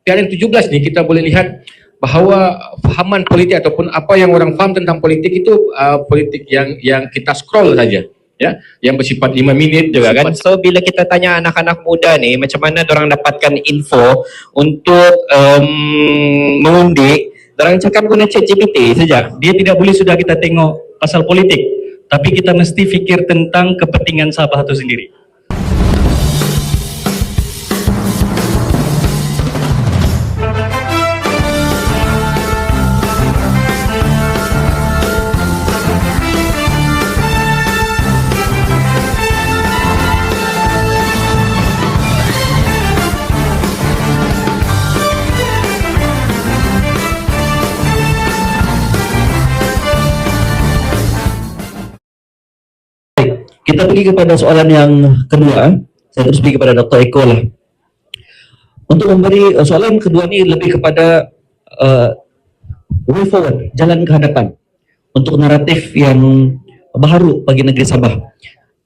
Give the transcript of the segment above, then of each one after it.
PRN 17 nih kita boleh lihat bahawa fahaman politik ataupun apa yang orang faham tentang politik itu politik yang kita scroll saja, ya, yang bersifat 5 minit juga kan. So bila kita tanya anak-anak muda nih macam mana dorang dapatkan info untuk mengundi, dorang cakap guna ChatGPT saja. Dia tidak boleh sudah kita tengok pasal politik, tapi kita mesti fikir tentang kepentingan Sabah itu sendiri. Kita pergi kepada soalan yang kedua. Saya terus pergi kepada Dr. Eko lah. Untuk memberi soalan kedua ni lebih kepada way forward, jalan ke hadapan untuk naratif yang baharu bagi negeri Sabah.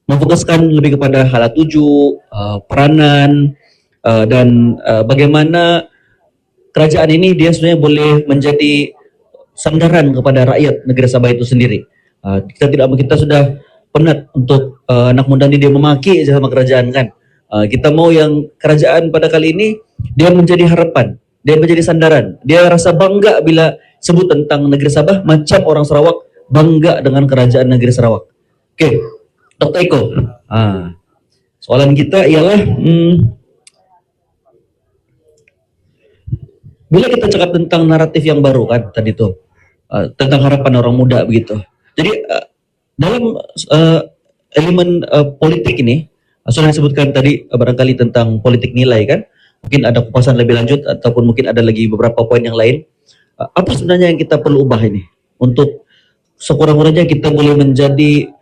Memfokuskan lebih kepada hala tuju, peranan dan bagaimana kerajaan ini dia sebenarnya boleh menjadi sandaran kepada rakyat negeri Sabah itu sendiri. Kita sudah penat untuk anak muda ni dia memaki je sama kerajaan kan. Kita mau yang kerajaan pada kali ini dia menjadi harapan, dia menjadi sandaran. Dia rasa bangga bila sebut tentang negeri Sabah macam orang Sarawak bangga dengan kerajaan negeri Sarawak. Okey, Dr. Eko. Soalan kita ialah bila kita cakap tentang naratif yang baru kan tadi tu, tentang harapan orang muda begitu. Jadi dalam elemen politik ini, sudah disebutkan tadi barangkali tentang politik nilai kan, mungkin ada kupasan lebih lanjut ataupun mungkin ada lagi beberapa poin yang lain. Apa sebenarnya yang kita perlu ubah ini untuk sekurang-kurangnya kita boleh menjadi,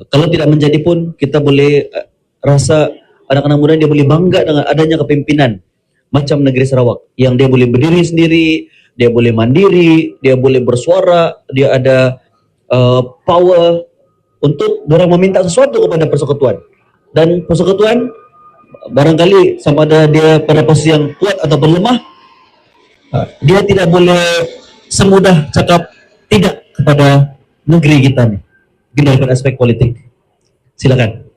kalau tidak menjadi pun kita boleh rasa anak-anak muda dia boleh bangga dengan adanya kepimpinan macam negeri Sarawak yang dia boleh berdiri sendiri, dia boleh mandiri, dia boleh bersuara, dia ada power untuk orang meminta sesuatu kepada persekutuan, dan persekutuan barangkali sama ada dia pada posisi yang kuat atau lemah, dia tidak boleh semudah cakap tidak kepada negeri kita nih, dari aspek politik. Silakan.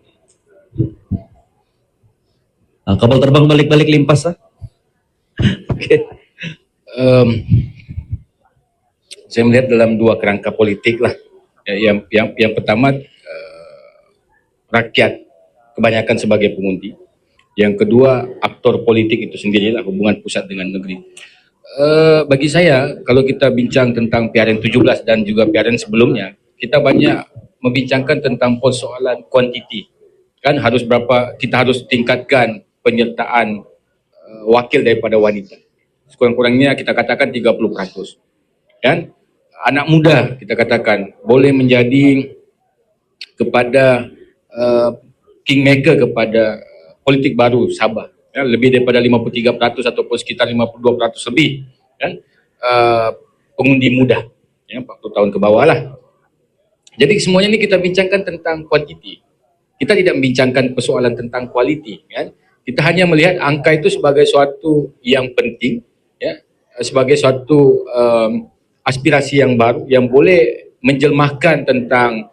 Kapal terbang balik-balik limpas lah. Okay. Saya melihat dalam dua kerangka politik lah. Yang pertama rakyat kebanyakan sebagai pengundi. Yang kedua aktor politik itu sendirilah, hubungan pusat dengan negeri. Bagi saya kalau kita bincang tentang PRN 17 dan juga PRN sebelumnya, kita banyak membincangkan tentang persoalan kuantiti. Kan harus berapa, kita harus tingkatkan penyertaan wakil daripada wanita. Sekurang-kurangnya kita katakan 30%. Kan? Anak muda kita katakan boleh menjadi kepada kingmaker kepada politik baru Sabah, ya, lebih daripada 53% ataupun sekitar 52% lebih kan, pengundi muda, ya, 40 tahun ke bawah lah. Jadi semuanya ini kita bincangkan tentang kuantiti, kita tidak membincangkan persoalan tentang kualiti kan. Kita hanya melihat angka itu sebagai suatu yang penting, ya, sebagai suatu aspirasi yang baru yang boleh menjelmahkan tentang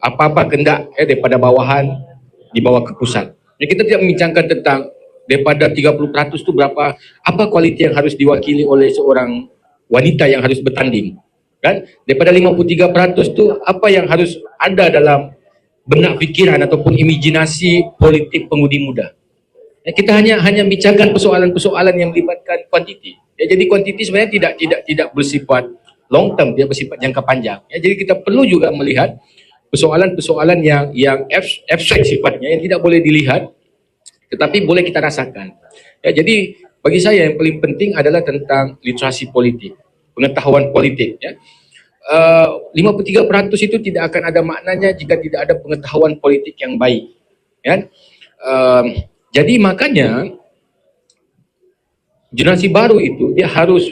apa-apa kehendak daripada bawahan di bawah ke pusat. Kita tidak membincangkan tentang daripada 30% itu berapa, apa kualiti yang harus diwakili oleh seorang wanita yang harus bertanding. Kan? Daripada 53% itu apa yang harus ada dalam benak fikiran ataupun imajinasi politik pengundi muda. Kita hanya bincangkan persoalan-persoalan yang melibatkan kuantiti. Ya, jadi kuantiti sebenarnya tidak bersifat long term, dia bersifat jangka panjang. Ya, jadi kita perlu juga melihat persoalan-persoalan yang abstrak sifatnya, yang tidak boleh dilihat tetapi boleh kita rasakan. Ya, jadi bagi saya yang paling penting adalah tentang literasi politik, pengetahuan politik. Ya. 53% itu tidak akan ada maknanya jika tidak ada pengetahuan politik yang baik. Ya. Jadi makanya generasi baru itu dia harus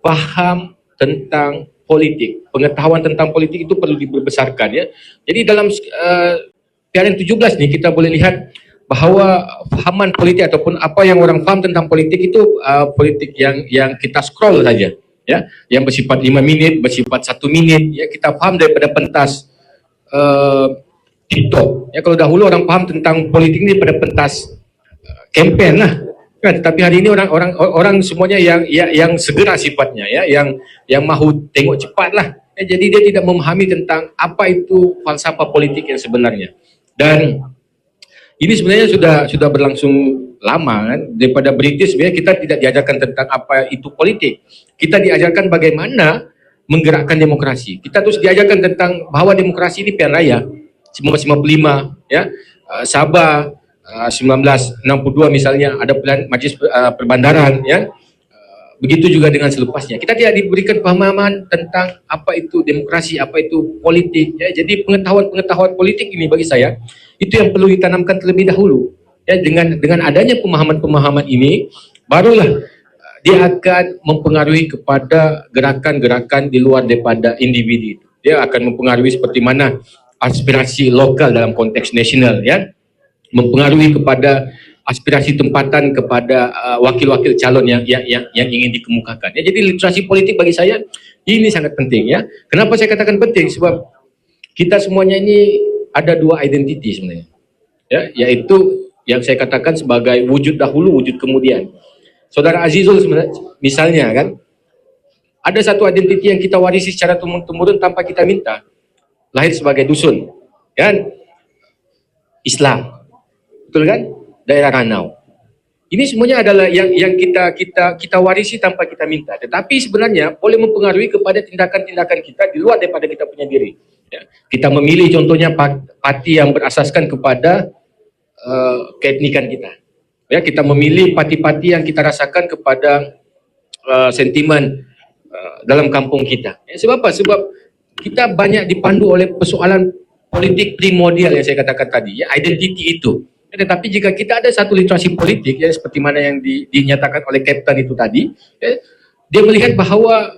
paham tentang politik. Pengetahuan tentang politik itu perlu dibesarkan ya. Jadi dalam PRN 17 nih kita boleh lihat bahawa fahaman politik ataupun apa yang orang faham tentang politik itu politik yang kita scroll saja, ya, yang bersifat 5 minit, bersifat 1 minit, ya, kita faham daripada pentas TikTok. Ya, kalau dahulu orang faham tentang politik ini pada pentas campaign lah, kan. Tetapi hari ini orang semuanya yang segera sifatnya, ya, yang mahu tengok cepat lah. Ya, jadi dia tidak memahami tentang apa itu falsafah politik yang sebenarnya. Dan ini sebenarnya sudah berlangsung lama, kan. Daripada British sebenarnya kita tidak diajarkan tentang apa itu politik. Kita diajarkan bagaimana menggerakkan demokrasi. Kita terus diajarkan tentang bahwa demokrasi ini pilihan raya 1955, ya, Sabah 1962 misalnya ada pilihan majlis perbandaran, ya. Begitu juga dengan selepasnya. Kita tidak diberikan pemahaman tentang apa itu demokrasi, apa itu politik, ya. Jadi pengetahuan politik ini bagi saya itu yang perlu ditanamkan terlebih dahulu. Ya, dengan adanya pemahaman ini barulah dia akan mempengaruhi kepada gerakan-gerakan di luar daripada individu. Dia akan mempengaruhi seperti mana aspirasi lokal dalam konteks nasional, ya. Mempengaruhi kepada aspirasi tempatan kepada wakil-wakil calon yang ingin dikemukakan. Ya, jadi literasi politik bagi saya ini sangat penting, ya. Kenapa saya katakan penting? Sebab kita semuanya ini ada dua identiti sebenarnya, ya, yaitu yang saya katakan sebagai wujud dahulu, wujud kemudian. Saudara Azizul sebenarnya, misalnya, kan, ada satu identiti yang kita warisi secara temurun tanpa kita minta. Lahir sebagai dusun, kan, Islam, betul kan? Daerah Ranau. Ini semuanya adalah yang kita warisi tanpa kita minta. Tetapi sebenarnya boleh mempengaruhi kepada tindakan-tindakan kita di luar daripada kita punya diri. Ya. Kita memilih contohnya parti yang berasaskan kepada keetnikan kita. Ya, kita memilih parti-parti yang kita rasakan kepada sentimen dalam kampung kita. Ya, sebab apa? Sebab kita banyak dipandu oleh persoalan politik primordial yang saya katakan tadi, ya, identiti itu. Tetapi jika kita ada satu literasi politik, ya, seperti mana yang dinyatakan oleh Kapten itu tadi, ya, dia melihat bahawa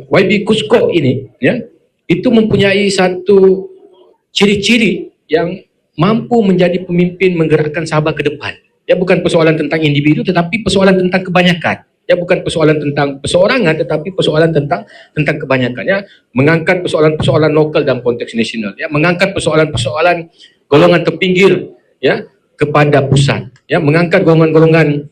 YB Kuskok ini, ya, itu mempunyai satu ciri-ciri yang mampu menjadi pemimpin menggerakkan Sabah ke depan. Ya, bukan persoalan tentang individu, tetapi persoalan tentang kebanyakan. Ya, bukan persoalan tentang perseorangan, tetapi persoalan tentang kebanyakan, ya. Mengangkat persoalan-persoalan lokal dalam konteks nasional, ya. Mengangkat persoalan-persoalan golongan terpinggir, ya, kepada pusat, ya. Mengangkat golongan-golongan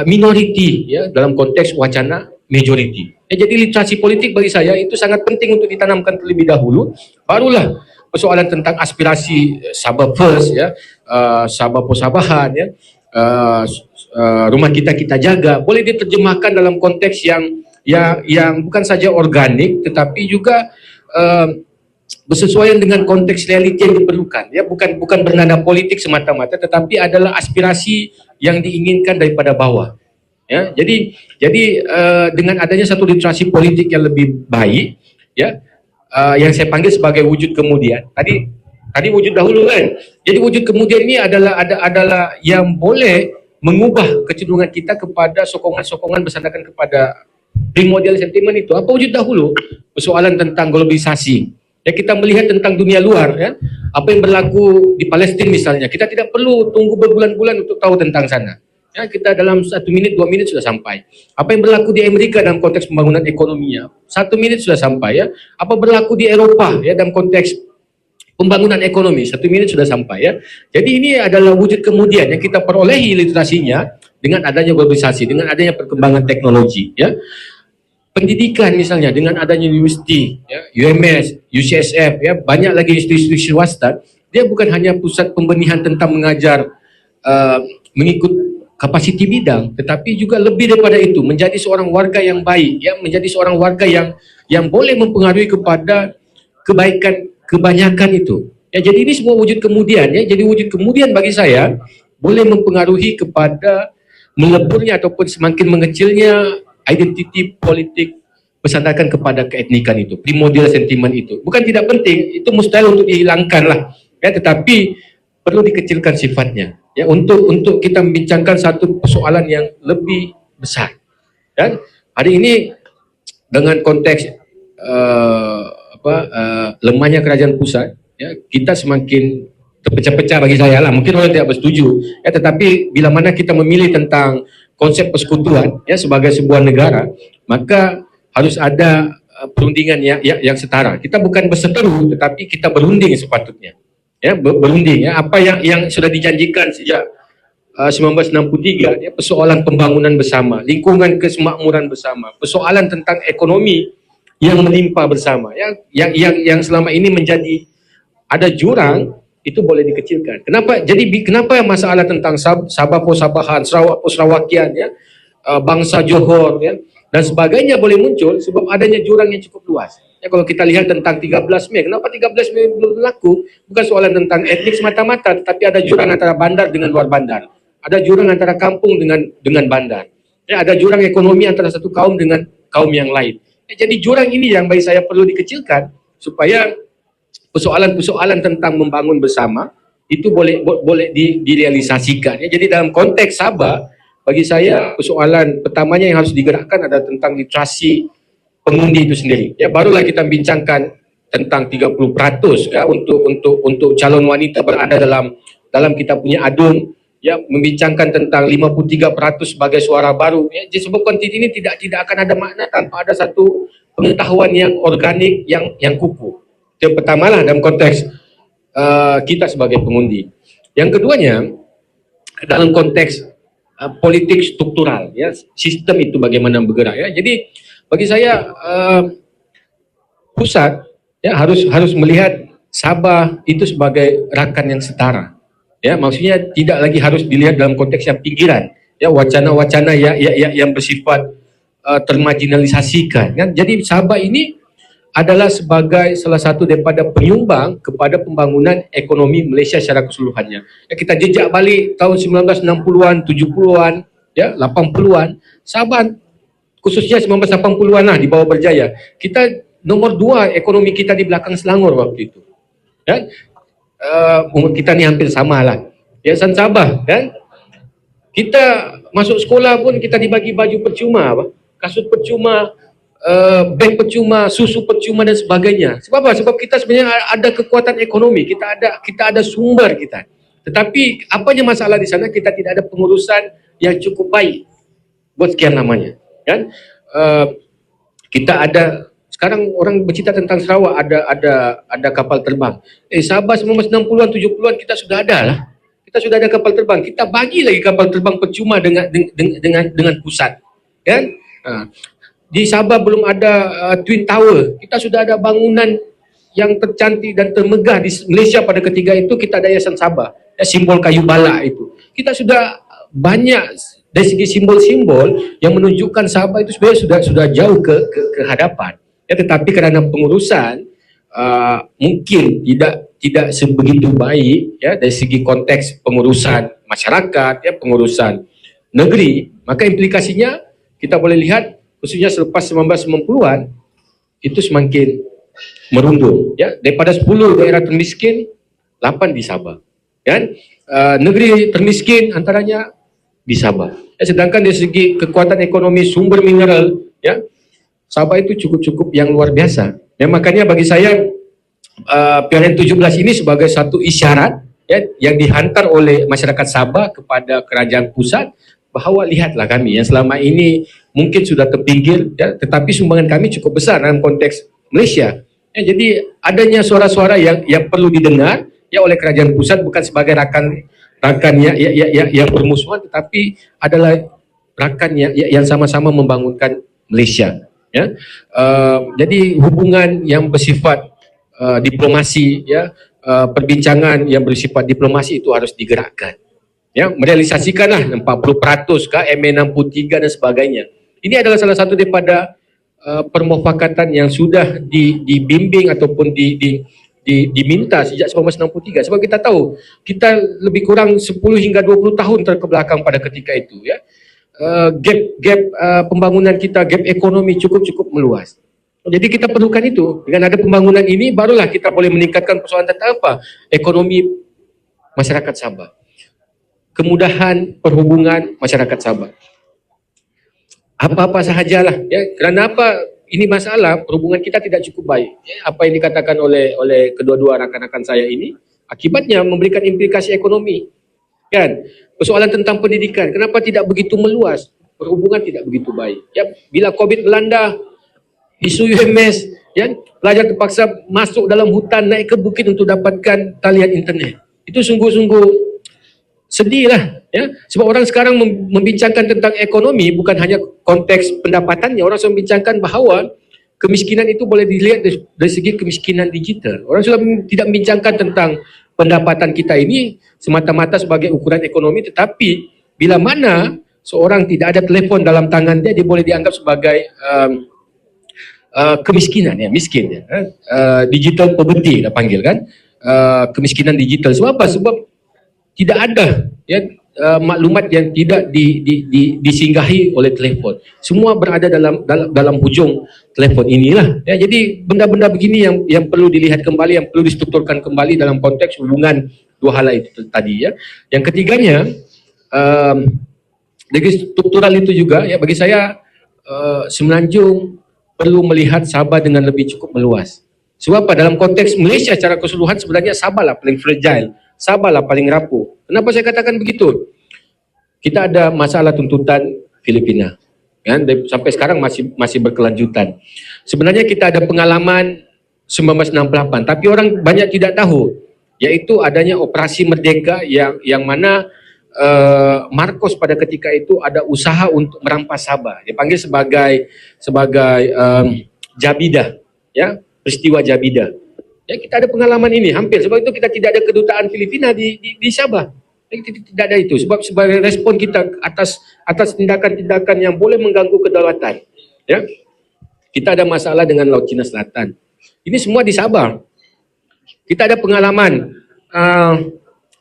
minoriti, ya, dalam konteks wacana majoriti. Ya, jadi literasi politik bagi saya itu sangat penting untuk ditanamkan terlebih dahulu. Barulah persoalan tentang aspirasi Sabah first, ya, Sabah persabahan, ya, rumah kita jaga boleh diterjemahkan dalam konteks yang bukan saja organik tetapi juga bersesuaian dengan konteks realiti yang diperlukan, ya, bukan bernada politik semata-mata tetapi adalah aspirasi yang diinginkan daripada bawah, ya. Jadi dengan adanya satu literasi politik yang lebih baik, ya, yang saya panggil sebagai wujud kemudian. Tadi wujud dahulu, kan. Jadi wujud kemudian ini adalah yang boleh mengubah kecenderungan kita kepada sokongan-sokongan bersandarkan kepada primordial sentiment itu. Apa wujud dahulu? Persoalan tentang globalisasi. Ya, kita melihat tentang dunia luar, ya. Apa yang berlaku di Palestin misalnya. Kita tidak perlu tunggu berbulan-bulan untuk tahu tentang sana. Ya, kita dalam 1 minit, 2 menit sudah sampai. Apa yang berlaku di Amerika dalam konteks pembangunan ekonominya, 1 menit sudah sampai, ya. Apa berlaku di Eropa, ya, dalam konteks pembangunan ekonomi, 1 menit sudah sampai, ya. Jadi ini adalah wujud kemudian yang kita perolehi literasinya dengan adanya globalisasi, dengan adanya perkembangan teknologi, ya. Pendidikan misalnya dengan adanya universiti, ya, UMS, UCSF, ya, banyak lagi institusi swasta. Dia bukan hanya pusat pembenihan tentang mengajar mengikut kapasiti bidang, tetapi juga lebih daripada itu menjadi seorang warga yang baik, ya, menjadi seorang warga yang boleh mempengaruhi kepada kebaikan kebanyakan itu. Ya, jadi ini semua wujud kemudian, ya. Jadi wujud kemudian bagi saya boleh mempengaruhi kepada meleburnya ataupun semakin mengecilnya identiti politik bersandarkan kepada keetnikan itu, primordial sentiment itu. Bukan tidak penting, itu mustahil untuk dihilangkan lah, ya, tetapi perlu dikecilkan sifatnya, ya, untuk kita membincangkan satu persoalan yang lebih besar. Dan hari ini dengan konteks lemahnya kerajaan pusat, ya, kita semakin terpecah-pecah bagi saya lah. Mungkin orang tidak bersetuju. Ya, tetapi bila mana kita memilih tentang konsep persekutuan ya sebagai sebuah negara, maka harus ada perundingan yang setara. Kita bukan berseteru, tetapi kita berunding sepatutnya. Ya, berunding ya, apa yang sudah dijanjikan sejak 1963 ya, persoalan pembangunan bersama, lingkungan kesemakmuran bersama, persoalan tentang ekonomi yang melimpah bersama ya, yang selama ini menjadi ada jurang itu boleh dikecilkan. Kenapa masalah tentang Sabah po Sabahan, Sarawak po Sarawakian ya, bangsa Johor ya dan sebagainya boleh muncul sebab adanya jurang yang cukup luas. Ya, kalau kita lihat tentang 13 Mei, kenapa 13 Mei belum berlaku? Bukan soalan tentang etnik semata-mata, tetapi ada jurang antara bandar dengan luar bandar. Ada jurang antara kampung dengan bandar. Ya, ada jurang ekonomi antara satu kaum dengan kaum yang lain. Ya, jadi jurang ini yang bagi saya perlu dikecilkan supaya persoalan-persoalan tentang membangun bersama itu boleh direalisasikan. Ya, jadi dalam konteks Sabah, bagi saya persoalan pertamanya yang harus digerakkan adalah tentang literasi pengundi itu sendiri. Ya, barulah kita bincangkan tentang 30% ya untuk calon wanita berada dalam kita punya adung, ya, membincangkan tentang 53% sebagai suara baru. Ya, jadi sebab konten ini tidak akan ada makna tanpa ada satu pengetahuan yang organik yang kukuh. Yang pertama lah dalam konteks kita sebagai pengundi. Yang keduanya dalam konteks politik struktural, ya, sistem itu bagaimana bergerak. Ya, jadi bagi saya pusat ya harus melihat Sabah itu sebagai rakan yang setara. Ya, maksudnya tidak lagi harus dilihat dalam konteks yang pinggiran. Ya, wacana-wacana yang bersifat termarginalisasikan. Kan? Jadi Sabah ini adalah sebagai salah satu daripada penyumbang kepada pembangunan ekonomi Malaysia secara keseluruhannya. Ya, kita jejak balik tahun 1960-an, 70-an, ya, 80-an, Sabah khususnya 1980-an lah di bawah Berjaya. Kita nomor 2 ekonomi kita di belakang Selangor waktu itu. Ya? Umur kita ni hampir sama lah. Yayasan Sabah, kan? Kita masuk sekolah pun kita dibagi baju percuma, kasut percuma, beg percuma, susu percuma dan sebagainya. Sebab apa? Sebab kita sebenarnya ada kekuatan ekonomi, kita ada sumber kita. Tetapi apanya masalah di sana, kita tidak ada pengurusan yang cukup baik buat sekian lamanya. Kan? Kita ada sekarang orang bercerita tentang Sarawak ada kapal terbang. Sabah 1960-an 70-an kita sudah ada lah. Kita sudah ada kapal terbang. Kita bagi lagi kapal terbang percuma dengan pusat. Kan? Di Sabah belum ada Twin Tower. Kita sudah ada bangunan yang tercantik dan termegah di Malaysia pada ketika itu. Kita ada Yayasan Sabah. Ya, simbol kayu balak itu. Kita sudah banyak dari segi simbol-simbol yang menunjukkan Sabah itu sebenarnya sudah jauh ke hadapan. Ya, tetapi kerana pengurusan mungkin tidak sebegitu baik ya dari segi konteks pengurusan masyarakat, ya, pengurusan negeri, maka implikasinya kita boleh lihat khususnya selepas 1990-an itu semakin merundung. Ya, daripada 10 daerah termiskin, 8 di Sabah. Kan? Negeri termiskin antaranya di Sabah. Ya, sedangkan dari segi kekuatan ekonomi sumber mineral, ya, Sabah itu cukup yang luar biasa. Ya, makanya bagi saya PRN 17 ini sebagai satu isyarat ya, yang dihantar oleh masyarakat Sabah kepada kerajaan pusat bahawa lihatlah kami yang selama ini mungkin sudah terpinggir, ya, tetapi sumbangan kami cukup besar dalam konteks Malaysia. Ya, jadi adanya suara-suara yang perlu didengar ya oleh kerajaan pusat bukan sebagai rakan yang bermusuhan, tetapi adalah rakan yang sama-sama membangunkan Malaysia. Ya, jadi hubungan yang bersifat diplomasi, ya, perbincangan yang bersifat diplomasi itu harus digerakkan. Ya, merealisasikanlah 40% kah, MA63 dan sebagainya. Ini adalah salah satu daripada permufakatan yang sudah dibimbing ataupun diminta sejak 1963. Sebab kita tahu kita lebih kurang 10 hingga 20 tahun terkebelakang pada ketika itu. Ya, gap pembangunan kita, gap ekonomi cukup meluas. Jadi kita perlukan itu. Dengan ada pembangunan ini barulah kita boleh meningkatkan persoalan tentang apa? Ekonomi masyarakat Sabah. Kemudahan perhubungan masyarakat Sabah. Apa-apa sahajalah, ya. Kerana apa? Ini masalah perhubungan kita tidak cukup baik. Ya, apa yang dikatakan oleh kedua-dua rakan-rakan saya ini Akibatnya memberikan implikasi ekonomi. Kan? Persoalan tentang pendidikan, kenapa tidak begitu meluas? Perhubungan tidak begitu baik. Ya, bila COVID melanda, isu UMS, ya, pelajar terpaksa masuk dalam hutan, naik ke bukit untuk dapatkan talian internet. Itu sungguh-sungguh sedih lah. Ya. Sebab orang sekarang membincangkan tentang ekonomi, bukan hanya konteks pendapatannya. Orang sudah membincangkan bahawa kemiskinan itu boleh dilihat dari segi kemiskinan digital. Orang sudah tidak membincangkan tentang pendapatan kita ini semata-mata sebagai ukuran ekonomi, tetapi bila mana seorang tidak ada telefon dalam tangan dia boleh dianggap sebagai kemiskinan, ya, miskin, ya. Digital poverty kita panggil kan, kemiskinan digital. Sebab apa? Sebab tidak ada, ya, maklumat yang tidak disinggahi oleh telefon. Semua berada dalam hujung telefon inilah. Ya, jadi benda-benda begini yang perlu dilihat kembali, yang perlu distrukturkan kembali dalam konteks hubungan dua hal itu tadi, ya. Yang ketiganya, dari struktural itu juga, ya, bagi saya Semenanjung perlu melihat Sabah dengan lebih cukup meluas. Sebab apa? Dalam konteks Malaysia secara keseluruhan sebenarnya Sabah lah paling fragile, Sabah lah paling rapuh. Kenapa saya katakan begitu? Kita ada masalah tuntutan Filipina, kan? Sampai sekarang masih berkelanjutan. Sebenarnya kita ada pengalaman 1968, tapi orang banyak tidak tahu, yaitu adanya operasi Merdeka yang mana Marcos pada ketika itu ada usaha untuk merampas Sabah. Dia panggil sebagai Jabidah, ya, peristiwa Jabidah. Ya, kita ada pengalaman ini hampir. Sebab itu kita tidak ada kedutaan Filipina di Sabah. Kita tidak ada itu. Sebab sebagai respon kita atas tindakan-tindakan yang boleh mengganggu kedaulatan. Ya, kita ada masalah dengan Laut Cina Selatan. Ini semua di Sabah. Kita ada pengalaman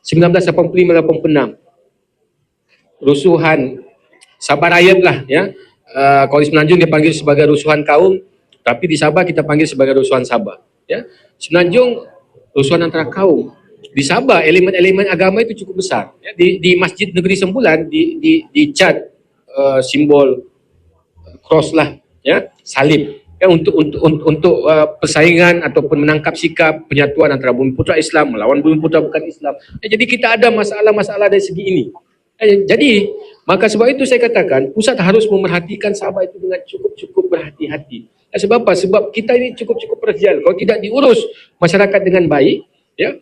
1985-86. Rusuhan Sabah Riot lah, ya. Kalau di Semenanjung dia panggil sebagai rusuhan kaum, tapi di Sabah kita panggil sebagai rusuhan Sabah, ya. Semenanjung rusuhan antara kaum. Di Sabah elemen-elemen agama itu cukup besar, ya. Di Masjid Negeri Sembulan dicat simbol cross lah, ya, salib, ya, untuk persaingan ataupun menangkap sikap penyatuan antara Bumiputra Islam melawan Bumiputra bukan Islam. Ya, jadi kita ada masalah-masalah dari segi ini. Jadi, maka sebab itu saya katakan pusat harus memerhatikan Sabah itu dengan cukup berhati-hati. Sebab apa? Sebab kita ini cukup fragile. Kalau tidak diurus masyarakat dengan baik, ya,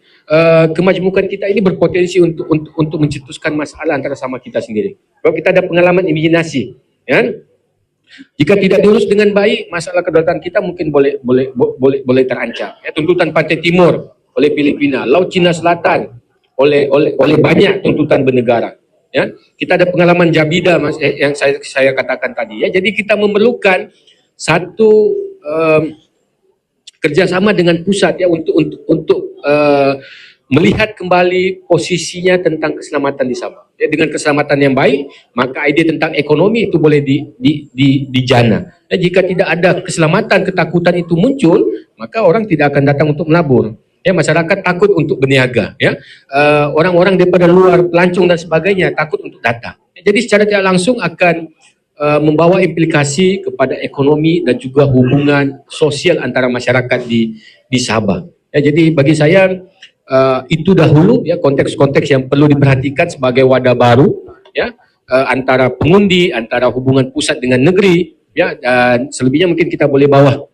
kemajmukan kita ini berpotensi untuk mencetuskan masalah antara sama kita sendiri. Kalau kita ada pengalaman imajinasi, ya, jika tidak diurus dengan baik, masalah kedaulatan kita mungkin boleh terancam. Ya, tuntutan Pantai Timur oleh Filipina, Laut Cina Selatan oleh banyak tuntutan bernegara. Ya, kita ada pengalaman Jabidah, yang saya katakan tadi, ya. Jadi kita memerlukan satu kerjasama dengan pusat, ya, untuk melihat kembali posisinya tentang keselamatan di Sabah. Ya, dengan keselamatan yang baik, maka ide tentang ekonomi itu boleh dijana. Ya, jika tidak ada keselamatan, ketakutan itu muncul, maka orang tidak akan datang untuk melabur. Ya, masyarakat takut untuk berniaga, ya. Orang-orang daripada luar, pelancong dan sebagainya takut untuk datang. Jadi secara tidak langsung akan membawa implikasi kepada ekonomi dan juga hubungan sosial antara masyarakat di Sabah. Ya, jadi bagi saya itu dahulu, ya, konteks-konteks yang perlu diperhatikan sebagai wadah baru, ya, antara pengundi, antara hubungan pusat dengan negeri, ya, dan selebihnya mungkin kita boleh bawa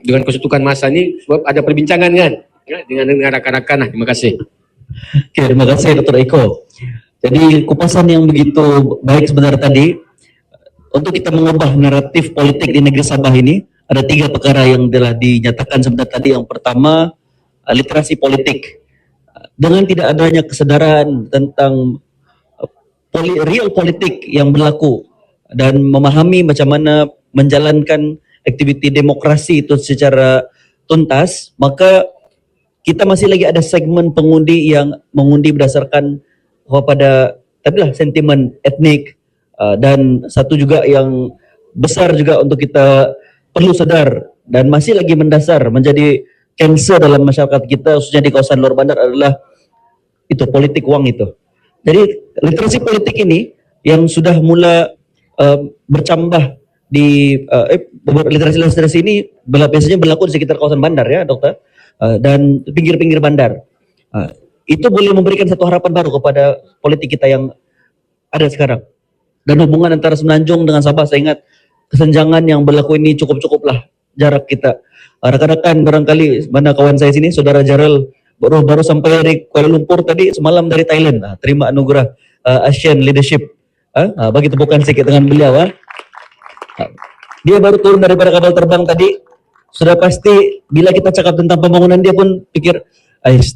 dengan kesetukan masa ini, sebab ada perbincangan kan, ya, dengan rakan-rakan lah. Terima kasih. Oke, terima kasih Dr. Eko. Jadi kupasan yang begitu baik sebenarnya tadi, untuk kita mengubah naratif politik di negeri Sabah ini, ada 3 perkara yang telah dinyatakan sebenarnya tadi. Yang pertama, literasi politik. Dengan tidak adanya kesadaran tentang real politik yang berlaku dan memahami macam mana menjalankan aktiviti demokrasi itu secara tuntas, maka kita masih lagi ada segmen pengundi yang mengundi berdasarkan kepada tadilah sentimen etnik, dan satu juga yang besar juga untuk kita perlu sadar dan masih lagi mendasar menjadi kanser dalam masyarakat kita, khususnya di kawasan luar bandar, adalah itu politik wang itu. Jadi literasi politik ini yang sudah mula bercambah di literasi ini biasanya berlaku di sekitar kawasan bandar, ya dokter, dan pinggir-pinggir bandar. Itu boleh memberikan satu harapan baru kepada politik kita yang ada sekarang. Dan hubungan antara Semenanjung dengan Sabah, saya ingat kesenjangan yang berlaku ini cukup-cukuplah jarak kita. Rekan-rekan barangkali, mana kawan saya sini, Saudara Jarel, baru sampai dari Kuala Lumpur tadi, semalam dari Thailand. Terima anugerah Asian Leadership. Bagi tepukan sedikit dengan beliau. Dia baru turun daripada kapal terbang tadi. Sudah pasti bila kita cakap tentang pembangunan, dia pun pikir,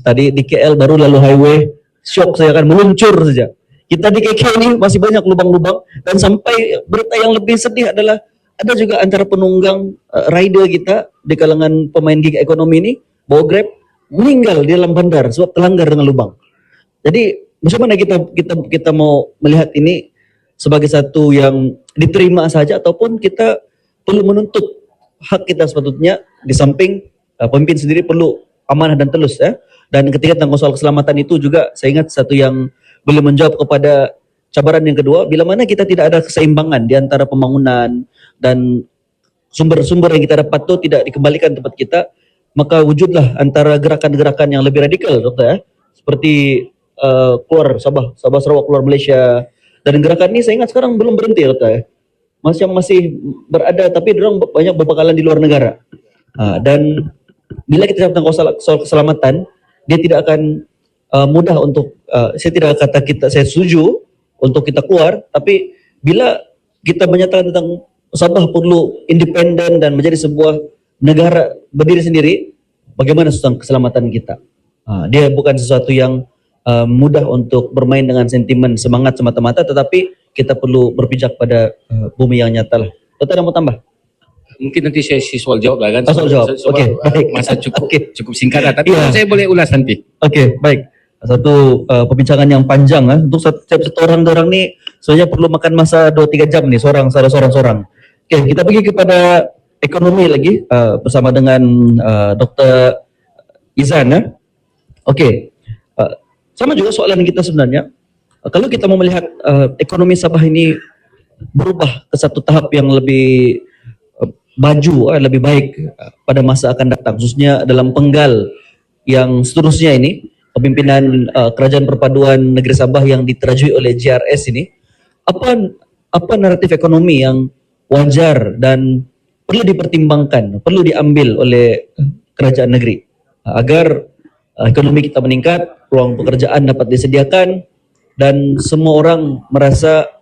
tadi di KL baru lalu highway, syok saya akan meluncur saja. Kita di KK ini masih banyak lubang-lubang, dan sampai berita yang lebih sedih adalah ada juga antara penunggang rider kita di kalangan pemain gig ekonomi ini, bawa Grab, meninggal di dalam bandar sebab terlanggar dengan lubang. Jadi macam mana kita mau melihat ini sebagai satu yang diterima saja, ataupun kita perlu menuntut hak kita sepatutnya, di samping pemimpin sendiri perlu amanah dan telus ya. Dan ketika tentang soal keselamatan itu juga saya ingat satu yang boleh menjawab kepada cabaran yang kedua, bila mana kita tidak ada keseimbangan di antara pembangunan dan sumber-sumber yang kita dapat itu tidak dikembalikan tempat kita, maka wujudlah antara gerakan-gerakan yang lebih radikal, dokter ya, seperti keluar Sabah Sarawak keluar Malaysia, dan gerakan ini saya ingat sekarang belum berhenti, dokter ya, masih berada, tapi orang banyak berbekalan di luar negara. Dan bila kita tentang soal keselamatan, dia tidak akan mudah untuk saya tidak kata saya setuju untuk kita keluar, tapi bila kita menyatakan tentang Sabah perlu independen dan menjadi sebuah negara berdiri sendiri, bagaimana tentang keselamatan kita? Dia bukan sesuatu yang mudah untuk bermain dengan sentimen semangat semata-mata, tetapi kita perlu berpijak pada bumi yang nyata lah. Dokter ada mau tambah? Mungkin nanti saya soal jawab lah kan. Soal jawab. Okey, baik. Masa cukup singkat lah, tapi Ya. saya boleh ulas nanti. Okey, baik. Satu perbincangan yang panjang untuk setiap orang ni sebenarnya perlu makan masa 2-3 jam nih seorang. Okey, kita pergi kepada ekonomi lagi bersama dengan Dr. Izan ya. Okey. Sama juga soalan kita sebenarnya. Kalau kita mau melihat ekonomi Sabah ini berubah ke satu tahap yang lebih maju, lebih baik pada masa akan datang, khususnya dalam penggal yang seterusnya ini, kepimpinan Kerajaan Perpaduan Negeri Sabah yang diterajui oleh JRS ini, apa naratif ekonomi yang wajar dan perlu dipertimbangkan, perlu diambil oleh kerajaan negeri agar ekonomi kita meningkat, peluang pekerjaan dapat disediakan, dan semua orang merasa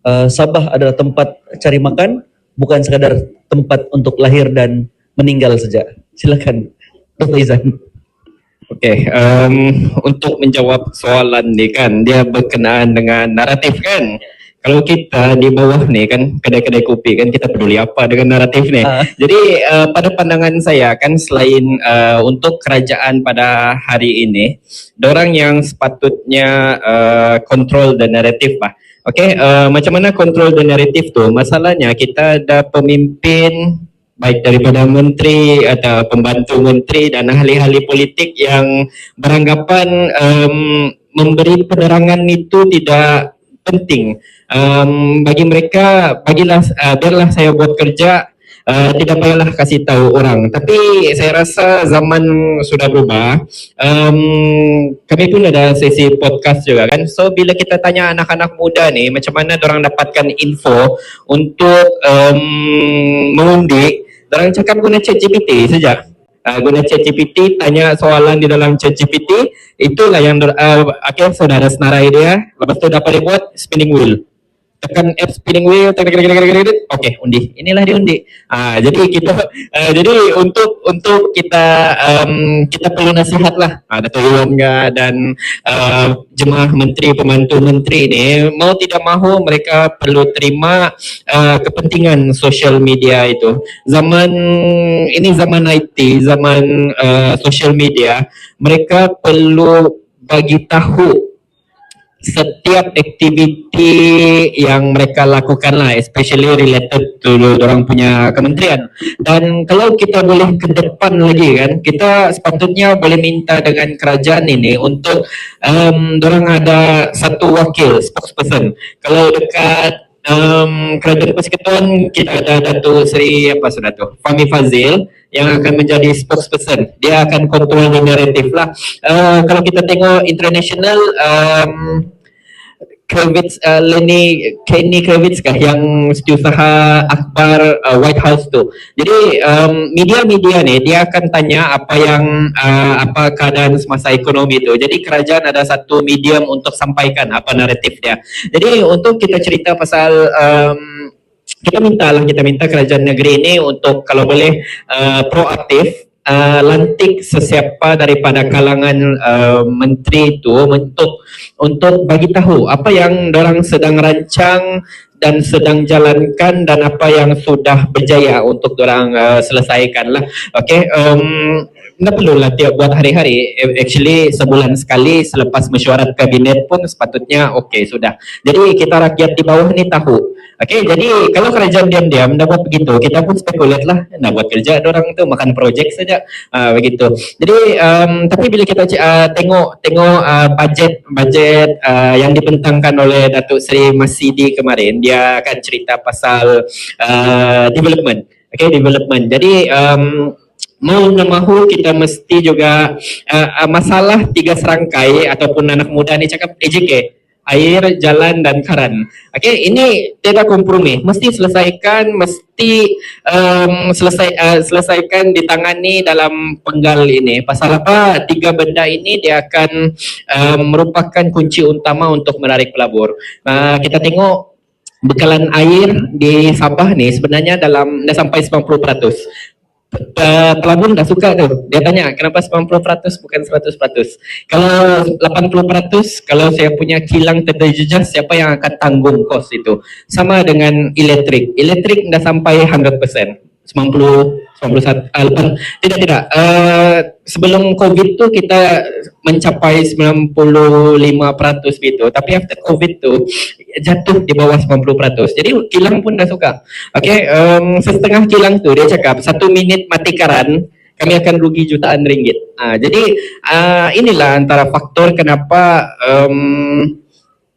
Sabah adalah tempat cari makan, bukan sekadar tempat untuk lahir dan meninggal saja. Silakan, Dr. Izan. Okey, untuk menjawab soalan ni kan, dia berkenaan dengan naratif kan. Kalau kita di bawah ni kan, kedai-kedai kopi kan, kita peduli apa dengan naratif ni. Jadi pada pandangan saya kan, selain untuk kerajaan pada hari ini, dorang yang sepatutnya control the narrative lah. Okey, macam mana control the narrative tu? Masalahnya kita ada pemimpin baik daripada menteri atau pembantu menteri dan ahli-ahli politik yang beranggapan memberi penerangan itu tidak penting. Bagi mereka, biarlah saya buat kerja, tidak payahlah kasih tahu orang. Tapi saya rasa zaman sudah berubah. Kami pun ada sesi podcast juga kan. So bila kita tanya anak-anak muda ni macam mana dorang dapatkan info untuk mengundi, dorang cakap guna ChatGPT saja. Guna ChatGPT, tanya soalan di dalam ChatGPT, itulah yang akhirnya saudara senarai dia. Lepas tu dapat dia buat spinning wheel. Tekan app spinning wheel, okey, undi. Inilah dia undi. Jadi kita jadi untuk kita kita perlu nasihat lah. Dato' Iwan dan jemaah menteri, pembantu menteri ni, mau tidak mahu mereka perlu terima kepentingan social media itu. Zaman ini zaman IT, zaman social media, mereka perlu bagi tahu setiap aktiviti yang mereka lakukan lah, especially related to orang punya kementerian. Dan kalau kita boleh ke depan lagi kan, kita sepatutnya boleh minta dengan kerajaan ini untuk dorang ada satu wakil spokesperson. Kalau dekat kerajaan persekutuan kita ada Datuk Seri apa sudah tu Fahmi Fazil yang akan menjadi spokesperson. Dia akan kontrol naratif lah. Kalau kita tengok international, Kravitz, Kenny Kravitz kah yang setiausaha akhbar White House tu. Jadi media-media ni dia akan tanya apa keadaan semasa ekonomi tu. Jadi kerajaan ada satu medium untuk sampaikan apa naratif dia. Jadi untuk kita cerita pasal kita minta kerajaan negeri ini untuk kalau boleh proaktif lantik sesiapa daripada kalangan menteri itu untuk bagi tahu apa yang dorang sedang rancang dan sedang jalankan dan apa yang sudah berjaya untuk dorang selesaikan lah. Okay, tidak perlulah tiap buat hari-hari. Actually sebulan sekali selepas mesyuarat kabinet pun sepatutnya okay sudah. Jadi kita rakyat di bawah ni tahu. Okay, jadi kalau kerajaan diam-diam dah buat begitu, kita pun spekulat lah nak buat kerja orang tu makan projek saja begitu. Jadi tapi bila kita tengok budget yang dibentangkan oleh Datuk Seri Masidi kemarin, dia akan cerita pasal development. Okay, development. Jadi mau nak mahu kita mesti juga masalah 3 serangkai ataupun anak muda ni cakap AJK, air, jalan dan karan. Okey, ini tidak kompromi. Mesti selesaikan, selesaikan ditangani dalam penggal ini. Pasal apa? 3 benda ini dia akan merupakan kunci utama untuk menarik pelabur. Kita tengok bekalan air di Sabah ni sebenarnya dah sampai 90%. Pelabur dah suka tu. Dia tanya kenapa 90% bukan 100%. Kalau 80%, kalau saya punya kilang terjejas, siapa yang akan tanggung kos itu? Sama dengan elektrik. Elektrik dah sampai 100%. 91, tidak. Sebelum COVID tu kita mencapai 95% gitu. Tapi after COVID tu jatuh di bawah 90%. Jadi kilang pun dah suka. Okay, setengah kilang tu dia cakap 1 minit mati karan kami akan rugi jutaan ringgit. Jadi inilah antara faktor kenapa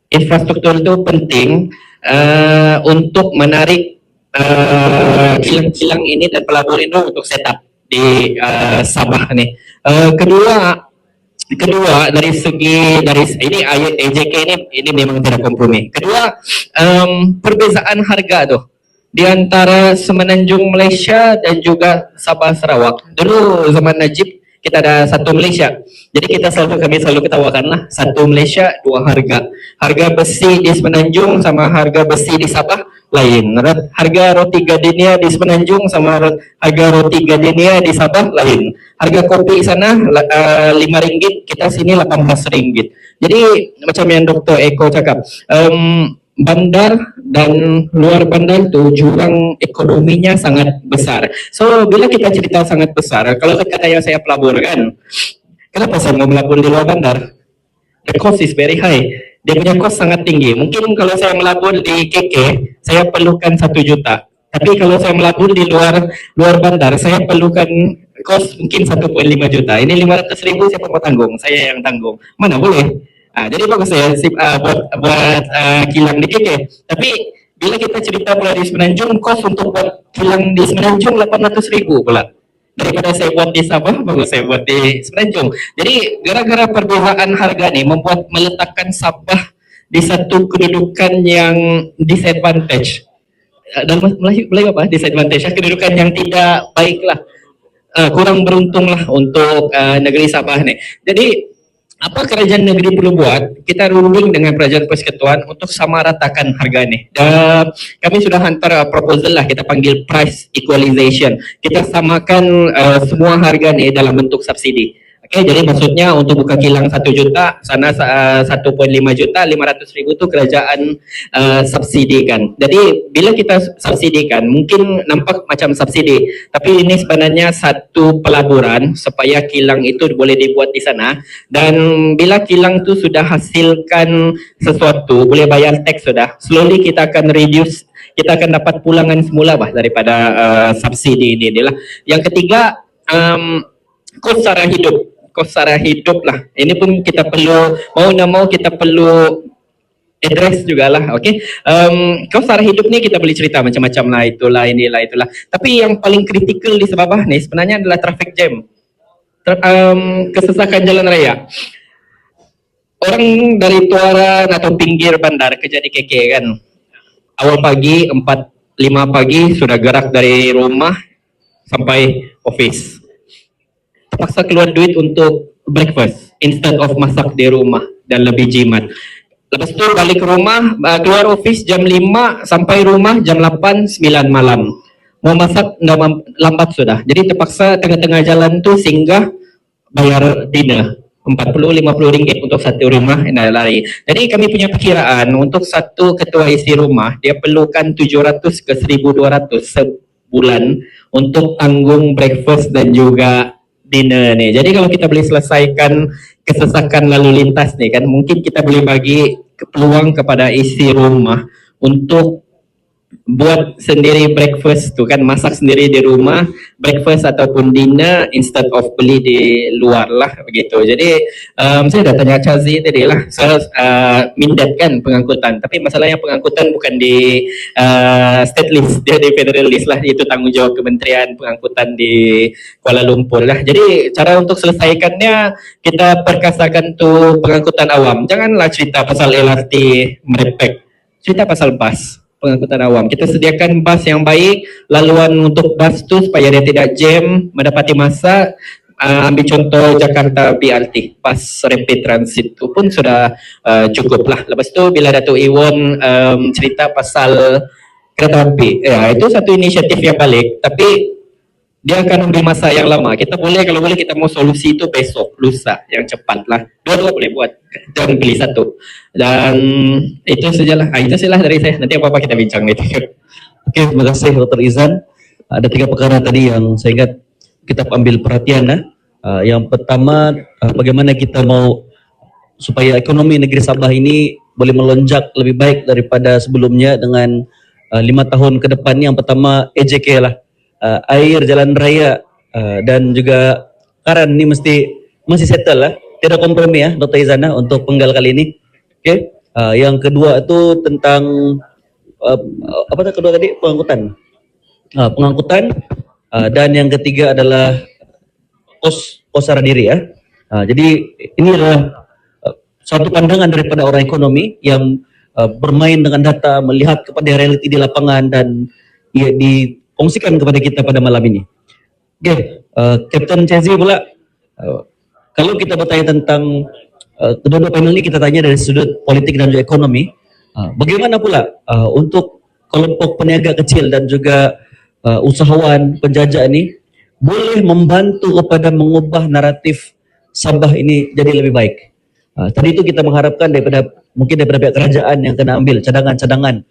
infrastruktur itu penting untuk menarik kilang-kilang ini dan pelabur ini untuk setup di Sabah ni. Kedua dari ini AJK ini memang tidak kompromi. Kedua, perbezaan harga tu di antara Semenanjung Malaysia dan juga Sabah Sarawak. Dulu zaman Najib kita ada satu Malaysia. Jadi kami selalu ketawakan lah, satu Malaysia dua harga. Harga besi di Semenanjung sama harga besi di Sabah lain. Harga roti gardenia di Semenanjung sama harga roti gardenia di Sabah lain. Harga kopi sana RM5, kita sini RM18. Jadi macam yang Dr. Eko cakap, bandar dan luar bandar tu jurang ekonominya sangat besar. So bila kita cerita sangat besar, kalau kata yang saya pelabur kan, kenapa saya mau melabur di luar bandar? The cost is very high. Dia punya cost sangat tinggi. Mungkin kalau saya melabur di KK, saya perlukan 1 juta. Tapi kalau saya melabur di luar bandar, saya perlukan cost mungkin 1.5 juta. Ini 500,000 siapa mau tanggung? Saya yang tanggung. Mana boleh? Jadi bagus saya buat kilang di KK. Tapi bila kita cerita pula di Semenanjung, kos untuk buat kilang di Semenanjung 800,000 pula. Daripada saya buat di Sabah, bagus saya buat di Semenanjung. Jadi gara-gara perbezaan harga ni meletakkan Sabah di satu kedudukan yang disadvantage. Dalam Melayu apa? Disadvantage, kedudukan yang tidak baik lah. Kurang beruntung lah untuk negeri Sabah ni. Jadi apa kerajaan negeri perlu buat? Kita ruling dengan kerajaan persekutuan untuk sama ratakan harga ni. Dan kami sudah hantar proposal lah, kita panggil price equalization. Kita samakan semua harga ni dalam bentuk subsidi. Okay, jadi maksudnya untuk buka kilang 1 juta, sana 1.5 juta, 500,000 tu kerajaan subsidikan. Jadi bila kita subsidikan, mungkin nampak macam subsidi, tapi ini sebenarnya satu pelaburan supaya kilang itu boleh dibuat di sana. Dan bila kilang tu sudah hasilkan sesuatu, boleh bayar teks sudah, slowly kita akan reduce, kita akan dapat pulangan semula bah daripada subsidi ini lah. Yang ketiga, kos sara hidup lah. Ini pun kita perlu, mau nak mau kita perlu address juga lah, oke. Kau secara hidup ni kita boleh cerita macam-macam lah, itulah, inilah, itulah. Tapi yang paling kritikal di Sabah ni sebenarnya adalah traffic jam. Kesesakan jalan raya. Orang dari Tuaran atau pinggir bandar kerja di KK kan. Awal pagi 4-5 pagi sudah gerak dari rumah sampai office. Terpaksa keluar duit untuk breakfast instead of masak di rumah dan lebih jimat. Lepas tu balik ke rumah, keluar office jam 5 sampai rumah jam 8-9 malam. Mau masak dah lambat sudah. Jadi terpaksa tengah-tengah jalan tu singgah bayar dinner 40-50 ringgit untuk satu rumah yang lari. Jadi kami punya perkiraan untuk satu ketua isi rumah dia perlukan 700 ke 1200 sebulan untuk tanggung breakfast dan juga dinner ni. Jadi kalau kita boleh selesaikan kesesakan lalu lintas ni kan, mungkin kita boleh bagi peluang kepada isi rumah untuk buat sendiri breakfast tu kan, masak sendiri di rumah breakfast ataupun dinner instead of beli di luar lah begitu. Jadi saya dah tanya Chazi tadi lah soal mindat kan pengangkutan, tapi masalahnya pengangkutan bukan di state list, dia di federal list lah, itu tanggungjawab Kementerian Pengangkutan di Kuala Lumpur lah. Jadi cara untuk selesaikannya kita perkasakan tu pengangkutan awam, janganlah cerita pasal LRT merepek, cerita pasal bus pengangkutan awam. Kita sediakan bas yang baik, laluan untuk bas tu supaya dia tidak jam, mendapati masa. Ambil contoh Jakarta BRT, bas rapid transit tu pun sudah cukup lah. Lepas tu bila Datuk Iwon cerita pasal kereta api, itu satu inisiatif yang balik, tapi dia akan ambil masa yang lama. Kita boleh, kalau boleh kita mau solusi itu besok, lusa, yang cepat lah. Dua-dua boleh buat, jangan pilih satu. Dan itu sajalah, itu sajalah dari saya. Nanti apa-apa kita bincang itu. Oke, terima kasih Dr. Izan. Ada 3 perkara tadi yang saya ingat kita ambil perhatian. Yang pertama, bagaimana kita mau supaya ekonomi negeri Sabah ini boleh melonjak lebih baik daripada sebelumnya dengan 5 tahun ke depan. Yang pertama EJK lah, air, jalan raya dan juga karan ni masih settle lah, tidak kompromi ya Dr. Izan untuk penggal kali ini. Oke. Yang kedua itu tentang apa kedua tadi, pengangkutan. Pengangkutan dan yang ketiga adalah kos secara diri ya. Jadi ini adalah suatu pandangan daripada orang ekonomi yang bermain dengan data, melihat kepada realiti di lapangan dan dikongsikan kepada kita pada malam ini. Oke, Kapten Chazi pula, kalau kita bertanya tentang kedua-dua panel ini, kita tanya dari sudut politik dan juga ekonomi, bagaimana pula untuk kelompok peniaga kecil dan juga usahawan penjajah ini boleh membantu kepada mengubah naratif Sabah ini jadi lebih baik. Tadi itu kita mengharapkan mungkin daripada pihak kerajaan yang kena ambil cadangan-cadangan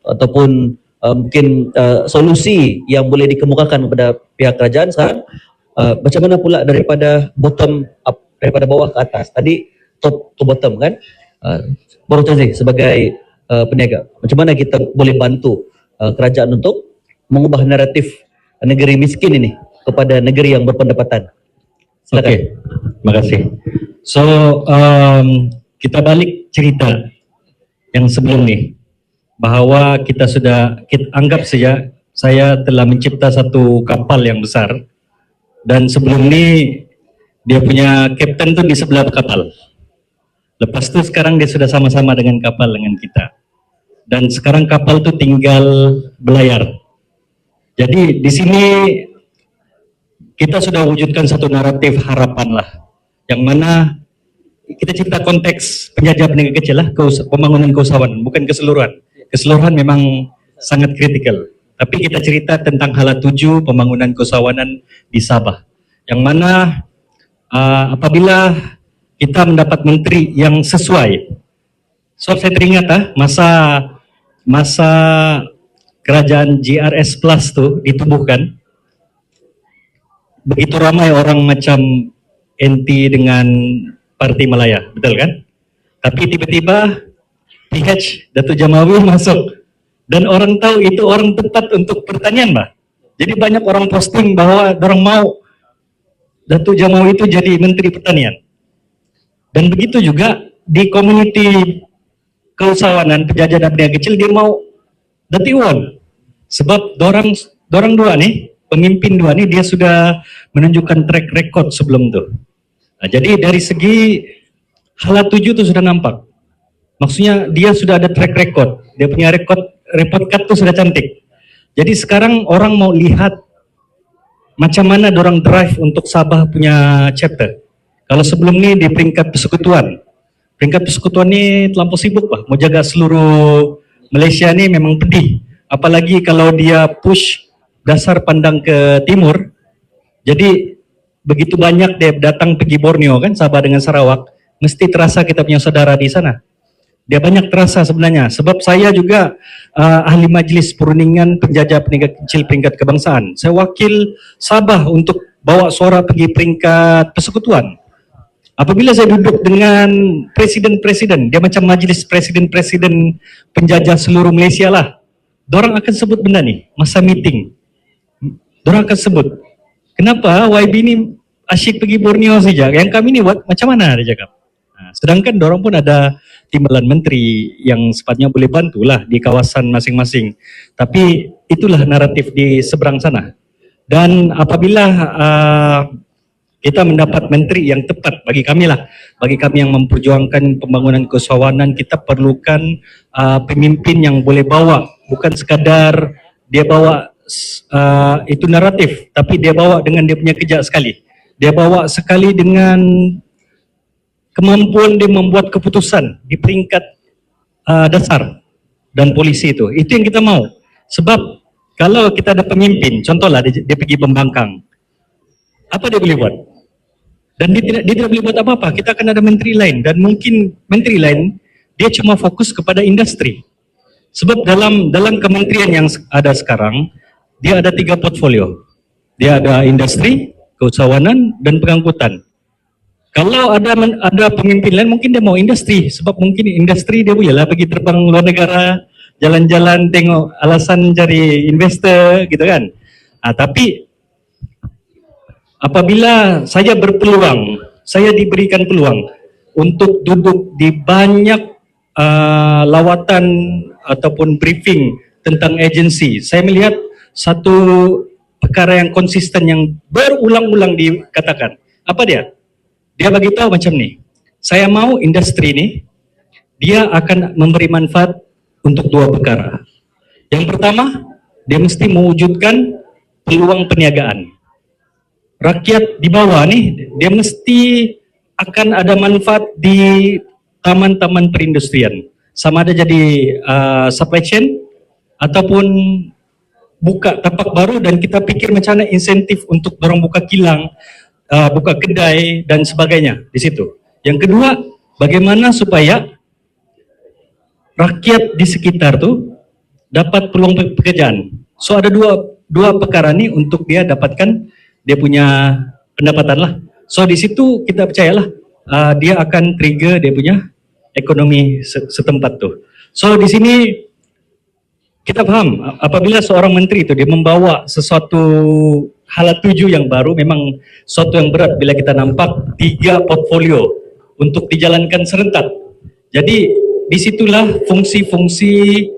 ataupun mungkin solusi yang boleh dikemukakan kepada pihak kerajaan. Sekarang macam mana pula daripada bottom up, daripada bawah ke atas, tadi top to bottom kan, Baru Chazi sebagai peniaga, macam mana kita boleh bantu kerajaan untuk mengubah naratif negeri miskin ini kepada negeri yang berpendapatan? Silakan. Okey, terima kasih. So kita balik cerita yang sebelum ni, bahawa kita anggap saja saya telah mencipta satu kapal yang besar, dan sebelum ni dia punya kapten tu di sebelah kapal. Lepas tu sekarang dia sudah sama-sama dengan kapal dengan kita, dan sekarang kapal tu tinggal belayar. Jadi di sini kita sudah wujudkan satu naratif harapan lah, yang mana kita cipta konteks penjajah peniaga kecil lah, pembangunan keusahawanan, bukan keseluruhan. Keseluruhan memang sangat kritikal, tapi kita cerita tentang hala tuju pembangunan keusahawanan di Sabah, yang mana apabila kita mendapat menteri yang sesuai. So saya teringat masa kerajaan GRS Plus tu ditubuhkan, begitu ramai orang macam NT dengan Parti Malaya, betul kan? Tapi tiba-tiba PH Datuk Jamawi masuk, dan orang tahu itu orang tepat untuk pertanian, bah. Jadi banyak orang posting bahwa orang mau Datuk Jamawi itu jadi Menteri Pertanian. Dan begitu juga di community keusahawanan, penjajah dan peniaga kecil dia mau dati won. Sebab dorang dua nih, pemimpin dua nih dia sudah menunjukkan track record sebelum tuh. Nah, jadi dari segi Hala 7 itu sudah nampak. Maksudnya dia sudah ada track record. Dia punya report card tuh sudah cantik. Jadi sekarang orang mau lihat macam mana dorang drive untuk Sabah punya chapter. Kalau sebelum ini di peringkat persekutuan. Peringkat persekutuan ini terlampau sibuk Pak. Mau jaga seluruh Malaysia ini memang pedih. Apalagi kalau dia push dasar pandang ke timur. Jadi begitu banyak dia datang pergi Borneo kan, Sabah dengan Sarawak. Mesti terasa kita punya saudara di sana. Dia banyak terasa sebenarnya. Sebab saya juga ahli majlis perundingan penjajah peniaga kecil peringkat kebangsaan. Saya wakil Sabah untuk bawa suara pergi peringkat persekutuan. Apabila saya duduk dengan presiden-presiden, dia macam majlis presiden-presiden penjajah seluruh Malaysia lah. Dorang akan sebut benda ni, masa meeting. Dorang akan sebut. Kenapa YB ni asyik pergi Borneo saja? Yang kami ni buat macam mana dia cakap. Nah, sedangkan dorang pun ada timbalan menteri yang sepatutnya boleh bantulah di kawasan masing-masing. Tapi itulah naratif di seberang sana. Dan apabila kita mendapat menteri yang tepat bagi kami lah, bagi kami yang memperjuangkan pembangunan keusahawanan, kita perlukan pemimpin yang boleh bawa, bukan sekadar dia bawa itu naratif, tapi dia bawa dengan dia punya kerja sekali. Dia bawa sekali dengan kemampuan dia membuat keputusan di peringkat dasar dan polisi itu. Itu yang kita mau. Sebab kalau kita ada pemimpin, contohlah dia pergi pembangkang, apa dia boleh buat? Dan dia tidak boleh buat apa-apa. Kita akan ada menteri lain dan mungkin menteri lain dia cuma fokus kepada industri. Sebab dalam kementerian yang ada sekarang, dia ada 3 portfolio. Dia ada industri, keusahawanan dan pengangkutan. Kalau ada pemimpin lain mungkin dia mau industri, sebab mungkin industri dia bolehlah pergi terbang luar negara, jalan-jalan tengok alasan cari investor gitu kan. Tapi apabila saya berpeluang, saya diberikan peluang untuk duduk di banyak lawatan ataupun briefing tentang agensi, saya melihat satu perkara yang konsisten yang berulang-ulang dikatakan. Apa dia? Dia bagi tahu macam ni. Saya mau industri ni dia akan memberi manfaat untuk 2 perkara. Yang pertama, dia mesti mewujudkan peluang perniagaan. Rakyat di bawah ni dia mesti akan ada manfaat di taman-taman perindustrian. Sama ada jadi supply chain ataupun buka tapak baru dan kita pikir macam mana insentif untuk dorang buka kilang, buka kedai dan sebagainya di situ. Yang kedua, bagaimana supaya rakyat di sekitar tu dapat peluang pekerjaan. So ada dua perkara ni untuk dia dapatkan dia punya pendapatan lah. So di situ kita percayalah dia akan trigger dia punya ekonomi setempat tu. So di sini kita faham apabila seorang menteri itu dia membawa sesuatu hala 7 yang baru, memang sesuatu yang berat bila kita nampak 3 portfolio untuk dijalankan serentak. Jadi disitulah fungsi-fungsi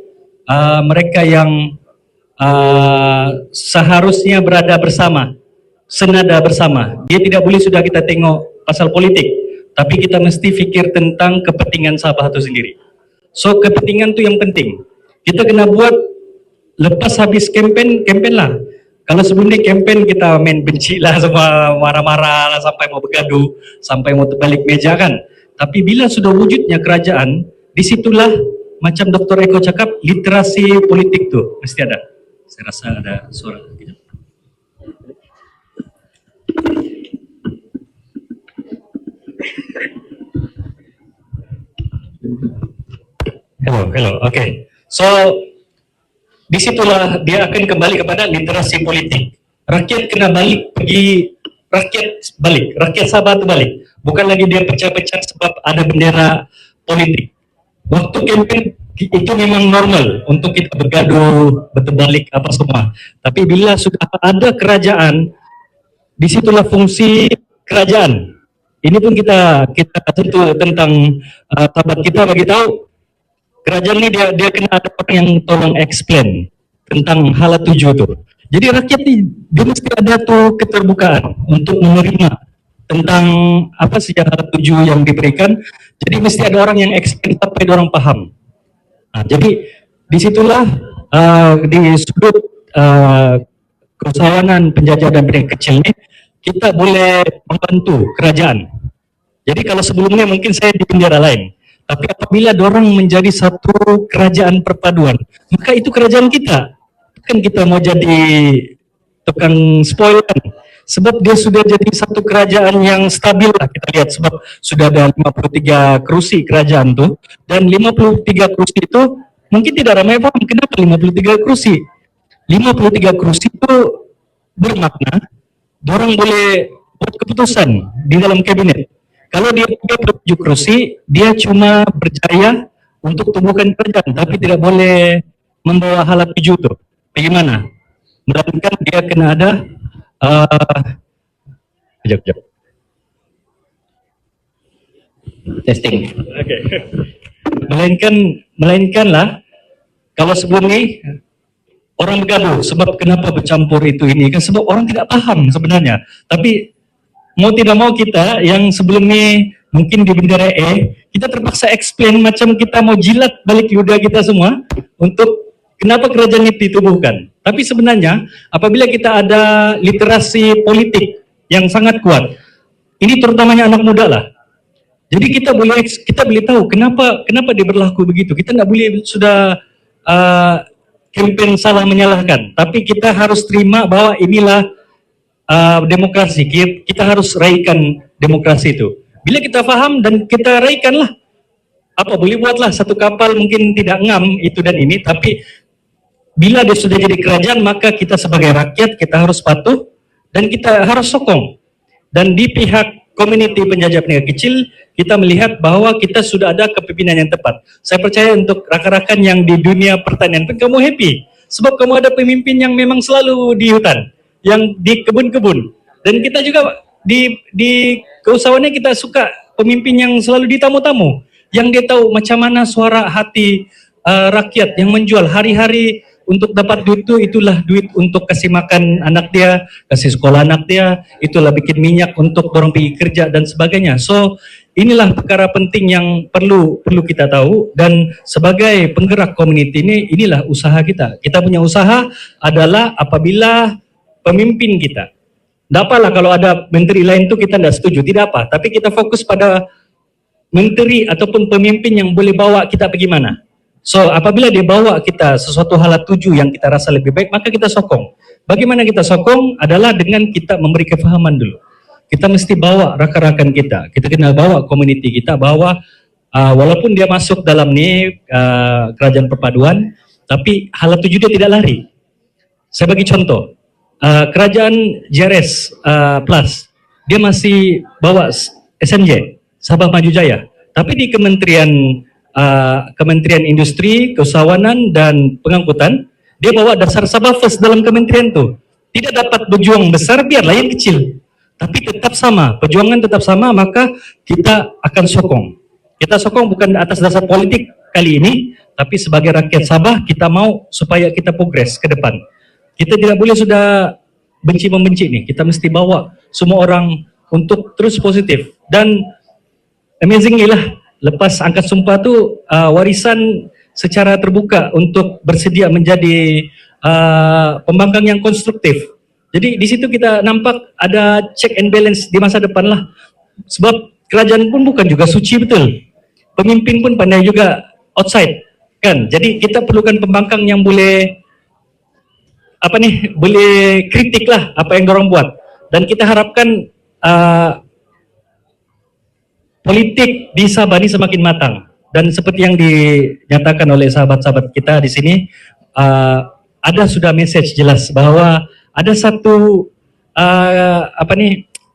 mereka yang seharusnya berada bersama, senada bersama. Dia tidak boleh sudah kita tengok pasal politik, tapi kita mesti fikir tentang kepentingan Sabah itu sendiri. So kepentingan itu yang penting. Kita kena buat lepas habis kempen lah. Kalau sebelum ni kempen kita main benci lah, semua marah-marah lah, sampai mau bergaduh, sampai mau terbalik meja kan. Tapi bila sudah wujudnya kerajaan, disitulah macam Dr. Eko cakap, literasi politik tu mesti ada. Saya rasa ada suara. Hello, okay. So, disitulah dia akan kembali kepada literasi politik. Rakyat kena balik pergi, rakyat Sabah tu balik. Bukan lagi dia pecah-pecah sebab ada bendera politik. Waktu kempen itu memang normal untuk kita bergaduh, berterbalik apa semua. Tapi bila sudah ada kerajaan, disitulah fungsi kerajaan. Ini pun kita tentu tentang tabat kita bagi tahu kerajaan ini dia kena ada orang yang tolong explain tentang hala 7 tuh. Jadi rakyat ini dia mesti ada tuh keterbukaan untuk menerima tentang apa sih yang hala 7 yang diberikan. Jadi mesti ada orang yang explain sampai orang paham. Nah, jadi disitulah di sudut keusahawanan penjajah dan pedagang kecil ini kita boleh membantu kerajaan. Jadi kalau sebelumnya mungkin saya di bendera lain, tapi apabila dorang menjadi satu kerajaan perpaduan, maka itu kerajaan kita. Kan kita mau jadi tukang spoil kan? Sebab dia sudah jadi satu kerajaan yang stabil lah kita lihat, sebab sudah ada 53 kursi kerajaan tuh, dan 53 kursi itu mungkin tidak ramai paham kenapa 53 kursi. 53 kursi itu bermakna dorang boleh buat keputusan di dalam kabinet. Kalau dia 37 kursi, dia cuma berjaya untuk tumbuhkan kerajaan, tapi tidak boleh membawa hala 7 itu. Bagaimana? Melainkan dia kena ada kejap. Testing. Okay. Melainkanlah kalau sebelum ini orang bergaduh sebab kenapa bercampur itu ini kan sebab orang tidak paham sebenarnya. Tapi mau tidak mau kita yang sebelum ini mungkin di bendera kita terpaksa explain macam kita mau jilat balik ludah kita semua untuk kenapa kerajaan itu ditubuhkan. Tapi sebenarnya apabila kita ada literasi politik yang sangat kuat, ini terutamanya anak muda lah. Jadi kita boleh tahu kenapa dia berlaku begitu. Kita nggak boleh sudah campaign salah menyalahkan, tapi kita harus terima bahwa inilah demokrasi. Kita harus raikan demokrasi itu. Bila kita faham dan kita raikanlah, apa boleh buatlah satu kapal mungkin tidak ngam itu dan ini, tapi bila dia sudah jadi kerajaan maka kita sebagai rakyat kita harus patuh dan kita harus sokong. Dan di pihak community penjajah penegak kecil kita melihat bahwa kita sudah ada kepemimpinan yang tepat. Saya percaya untuk rakan-rakan yang di dunia pertanian pun kamu happy sebab kamu ada pemimpin yang memang selalu di hutan, yang di kebun-kebun. Dan kita juga di keusahawannya kita suka pemimpin yang selalu di tamu-tamu, yang dia tahu macam mana suara hati rakyat yang menjual hari-hari untuk dapat duit itu, itulah duit untuk kasih makan anak dia, kasih sekolah anak dia, itulah bikin minyak untuk orang pergi kerja dan sebagainya. So inilah perkara penting yang perlu kita tahu, dan sebagai penggerak komuniti ini, inilah usaha kita. Kita punya usaha adalah apabila pemimpin kita, tidak apalah kalau ada menteri lain itu kita tidak setuju, tidak apa, tapi kita fokus pada menteri ataupun pemimpin yang boleh bawa kita pergi mana. So apabila dia bawa kita sesuatu hal 7 yang kita rasa lebih baik, maka kita sokong. Bagaimana kita sokong adalah dengan kita memberi kefahaman dulu. Kita mesti bawa rakan-rakan kita kena bawa komuniti kita bahwa walaupun dia masuk dalam kerajaan perpaduan, tapi hal 7 dia tidak lari. Saya bagi contoh, kerajaan JRS Plus, dia masih bawa SMJ, Sabah Maju Jaya, tapi di Kementerian Industri, Keusahawanan dan Pengangkutan, dia bawa dasar Sabah First dalam kementerian itu. Tidak dapat berjuang besar, biarlah yang kecil. Tapi tetap sama, perjuangan tetap sama, maka kita akan sokong. Kita sokong bukan atas dasar politik kali ini, tapi sebagai rakyat Sabah, kita mau supaya kita progres ke depan. Kita tidak boleh sudah benci-membenci nih, kita mesti bawa semua orang untuk terus positif. Dan amazing lah, lepas angkat sumpah tu warisan secara terbuka untuk bersedia menjadi pembangkang yang konstruktif. Jadi di situ kita nampak ada check and balance di masa depan lah. Sebab kerajaan pun bukan juga suci betul. Pemimpin pun pandai juga outside kan. Jadi kita perlukan pembangkang yang boleh boleh kritik lah apa yang dorang buat. Dan kita harapkan politik di Sabah ini semakin matang, dan seperti yang dinyatakan oleh sahabat-sahabat kita di sini, ada sudah message jelas bahwa ada satu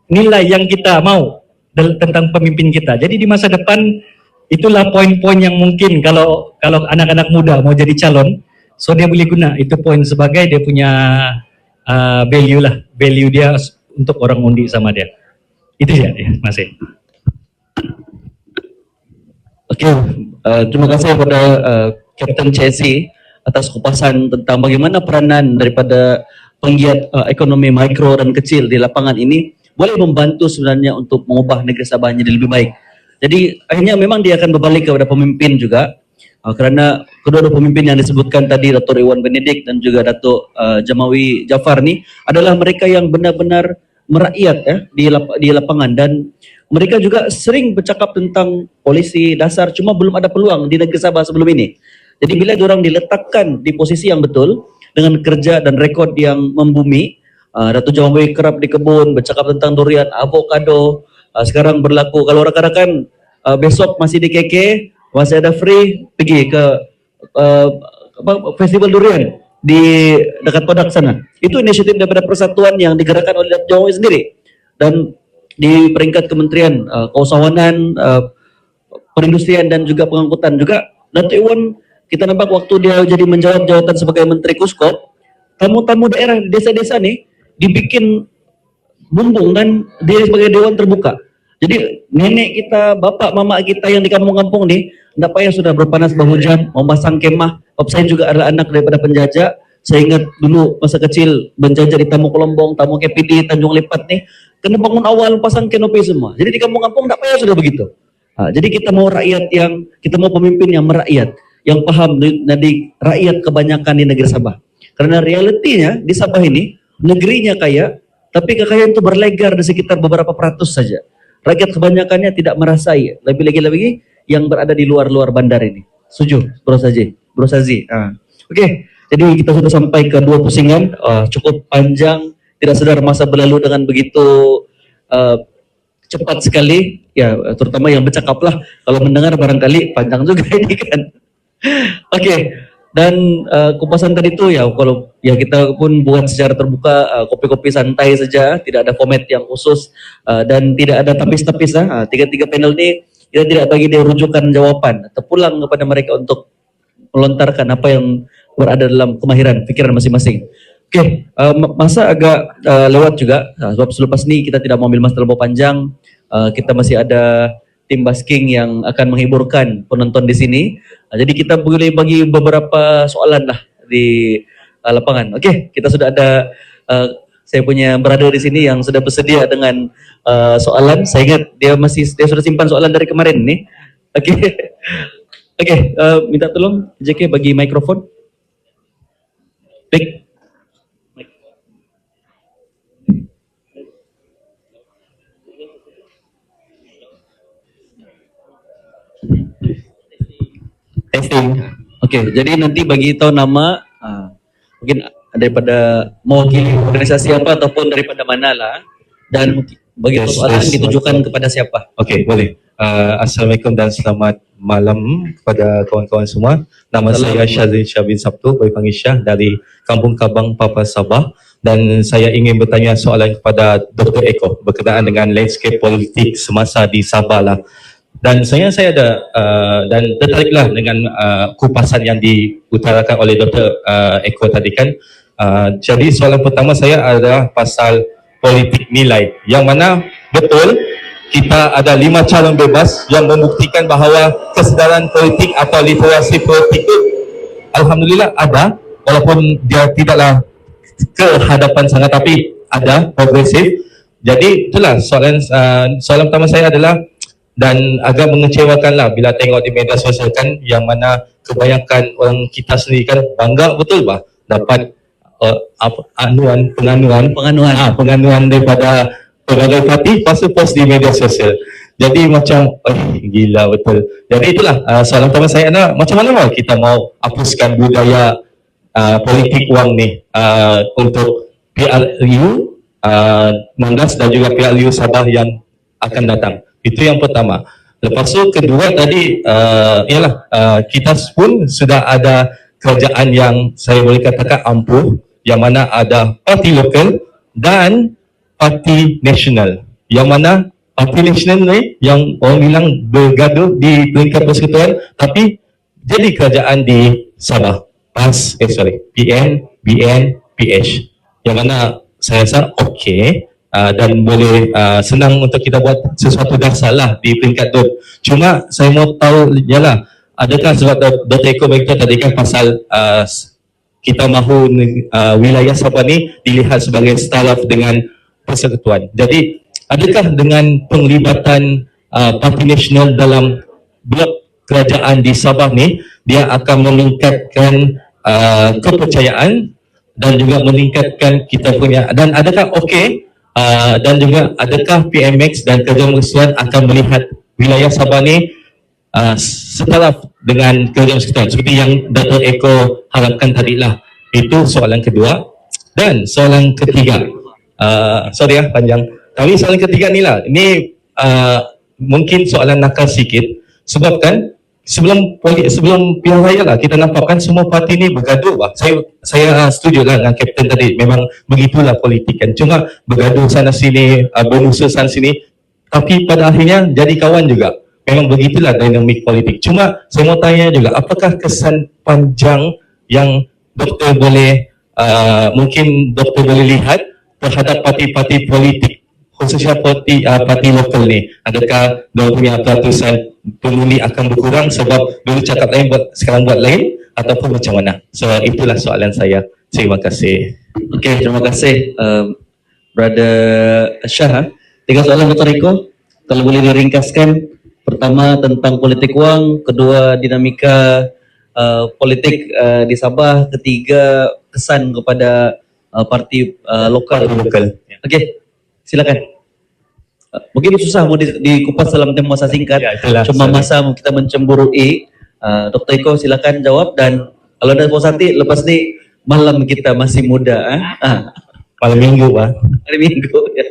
nilai yang kita mau tentang pemimpin kita. Jadi di masa depan itulah poin-poin yang mungkin kalau anak-anak muda mau jadi calon, so dia boleh guna itu poin sebagai dia punya value dia untuk orang undi sama dia. Itu ya, masih. Oke, Terima kasih kepada Kapten Chelsea atas kupasan tentang bagaimana peranan daripada penggiat ekonomi mikro dan kecil di lapangan ini boleh membantu sebenarnya untuk mengubah negeri Sabah menjadi lebih baik. Jadi akhirnya memang dia akan berbalik kepada pemimpin juga, kerana kedua-dua pemimpin yang disebutkan tadi, Datuk Iwan Benedik dan juga Datuk Jamawi Jafar ni adalah mereka yang benar-benar merakyat di lapangan, dan mereka juga sering bercakap tentang polisi dasar, cuma belum ada peluang di negeri Sabah sebelum ini. Jadi bila diorang diletakkan di posisi yang betul dengan kerja dan rekod yang membumi, Datuk Jamawi kerap di kebun bercakap tentang durian, avokado, sekarang berlaku kalau rakan-rakan besok masih di KK, masih ada free, pergi ke festival durian di dekat Podak sana. Itu inisiatif daripada persatuan yang digerakkan oleh Datuk Jamawi sendiri, dan di peringkat Kementerian Keusahawanan, Perindustrian dan juga Pengangkutan juga, Datuk Iwan kita nampak waktu dia jadi menjawab jawatan sebagai Menteri Kuskop, tamu-tamu daerah di desa-desa nih dibikin bumbung dan dia sebagai dewan terbuka. Jadi nenek kita, bapak, mama kita yang di kampung-kampung nih, tidak payah sudah berpanas berhujan, memasang kemah. Bapak saya juga adalah anak daripada penjajah. Saya ingat dulu masa kecil menjajah di Tamu Kelombong, Tamu KPD, Tanjung Lipat nih, kena bangun awal pasang kanopi semua. Jadi di kampung-kampung tidak payah sudah begitu. Jadi kita mau kita mau pemimpin yang merakyat, yang paham dari rakyat kebanyakan di negeri Sabah. Karena realitinya di Sabah ini, negerinya kaya, tapi kekayaan itu berlegar di sekitar beberapa peratus saja. Rakyat kebanyakannya tidak merasai, lebih-lagi yang berada di luar-luar bandar ini. Setuju, Bro Sazi. Oke, jadi kita sudah sampai ke dua pusingan, cukup panjang, tidak sadar masa berlalu dengan begitu cepat sekali, ya terutama yang bercakap lah, kalau mendengar barangkali panjang juga ini kan. Oke. Dan kupasan tadi itu ya kalau ya kita pun buat secara terbuka, kopi-kopi santai saja, tidak ada format yang khusus dan tidak ada tapis-tapis. Tiga-tiga panel ini kita tidak bagi dia rujukan jawaban, terpulang kepada mereka untuk melontarkan apa yang berada dalam kemahiran pikiran masing-masing. Oke, masa agak lewat juga, sebab selepas ini kita tidak mau ambil masa terlalu panjang. Kita masih ada tim basking yang akan menghiburkan penonton di sini. Jadi kita boleh bagi beberapa soalan lah di lapangan. Oke, kita sudah ada saya punya brother di sini yang sudah bersedia dengan soalan. Saya ingat dia sudah simpan soalan dari kemarin nih. Oke. Oke, minta tolong JK bagi mikrofon. Baik. Testing. Oke, jadi nanti bagi tahu nama, mungkin daripada mewakili organisasi apa ataupun daripada mana lah, dan bagi soalan ditujukan kepada siapa. Okey, boleh. Assalamualaikum dan selamat malam kepada kawan-kawan semua. Nama saya Syazrin Syah bin Sabtu, boleh panggil Syah, dari Kampung Kabang, Papa Sabah. Dan saya ingin bertanya soalan kepada Dr. Eko berkenaan dengan landscape politik semasa di Sabah lah. Dan saya ada dan tertariklah dengan kupasan yang diutarakan oleh Dr. Eko tadi kan. Jadi soalan pertama saya adalah pasal politik nilai, yang mana betul kita ada 5 calon bebas yang membuktikan bahawa kesedaran politik atau literasi politik itu alhamdulillah ada, walaupun dia tidaklah ke hadapan sangat tapi ada, progresif. Jadi itulah soalan pertama saya adalah, dan agak mengecewakan lah bila tengok di media sosial kan, yang mana kebanyakan orang kita sendiri kan bangga betul bah dapat penganuan daripada pegawai parti, lepas tu post di media sosial. Jadi macam gila betul. Jadi itulah soalan pertama saya adalah, macam mana kita mau hapuskan budaya politik wang ni untuk PRU 16 dan juga PRU Sabah yang akan datang. Itu yang pertama. Lepas tu kedua tadi ialah kita pun sudah ada kerajaan yang saya boleh katakan ampuh, yang mana ada parti lokal dan parti nasional. Yang mana parti nasional ni yang orang bilang bergaduh di peringkat persekutuan, tapi jadi kerajaan di Sabah. PN, BN, PH. Yang mana saya rasa okey. Dan boleh senang untuk kita buat sesuatu dasar lah di peringkat tu. Cuma saya mau tahu ialah adakah sebab Dr. Eko berkata tadi kan pasal kita mahu wilayah Sabah ni dilihat sebagai startup dengan persekutuan. Jadi adakah dengan penglibatan Parti Nasional dalam blok kerajaan di Sabah ni dia akan meningkatkan kepercayaan dan juga meningkatkan kita punya, dan adakah dan juga adakah PMX dan Kerajaan Persekutuan akan melihat wilayah Sabah ni setaraf dengan Kerajaan Persekutuan seperti yang Dr. Eko harapkan tadilah. Itu soalan kedua. Dan soalan ketiga, panjang, tapi soalan ketiga ni lah, ini mungkin soalan nakal sikit, sebab kan sebelum pilihan raya lah kita nampak kan semua parti ni bergaduh lah. Saya setuju lah dengan Kapten tadi, memang begitulah politik kan, cuma bergaduh sana sini, bermusuh sana sini, tapi pada akhirnya jadi kawan juga. Memang begitulah dinamik politik. Cuma saya mau tanya juga, apakah kesan panjang yang doktor boleh mungkin doktor boleh lihat terhadap parti-parti politik, khususnya parti lokal ni? Adakah dia punya peratusan pemilih akan berkurang sebab dulu cakap lain sekarang buat lain, ataupun macam mana? So itulah soalan saya. Terima kasih. Okey, terima kasih Brother Shah. 3 soalan Dr. Eko, kalau boleh diringkaskan. Pertama tentang politik wang, kedua dinamika politik di Sabah, ketiga kesan kepada parti lokal. Okey, silakan. Mungkin susah mau dikupas dalam tempoh masa singkat. Ya, itulah. Cuma masa kita mencemburui. Dr. Eko silakan jawab, dan kalau ada puas hati lepas ni malam kita masih muda. Malam minggu Pak. Hari Minggu. Ya.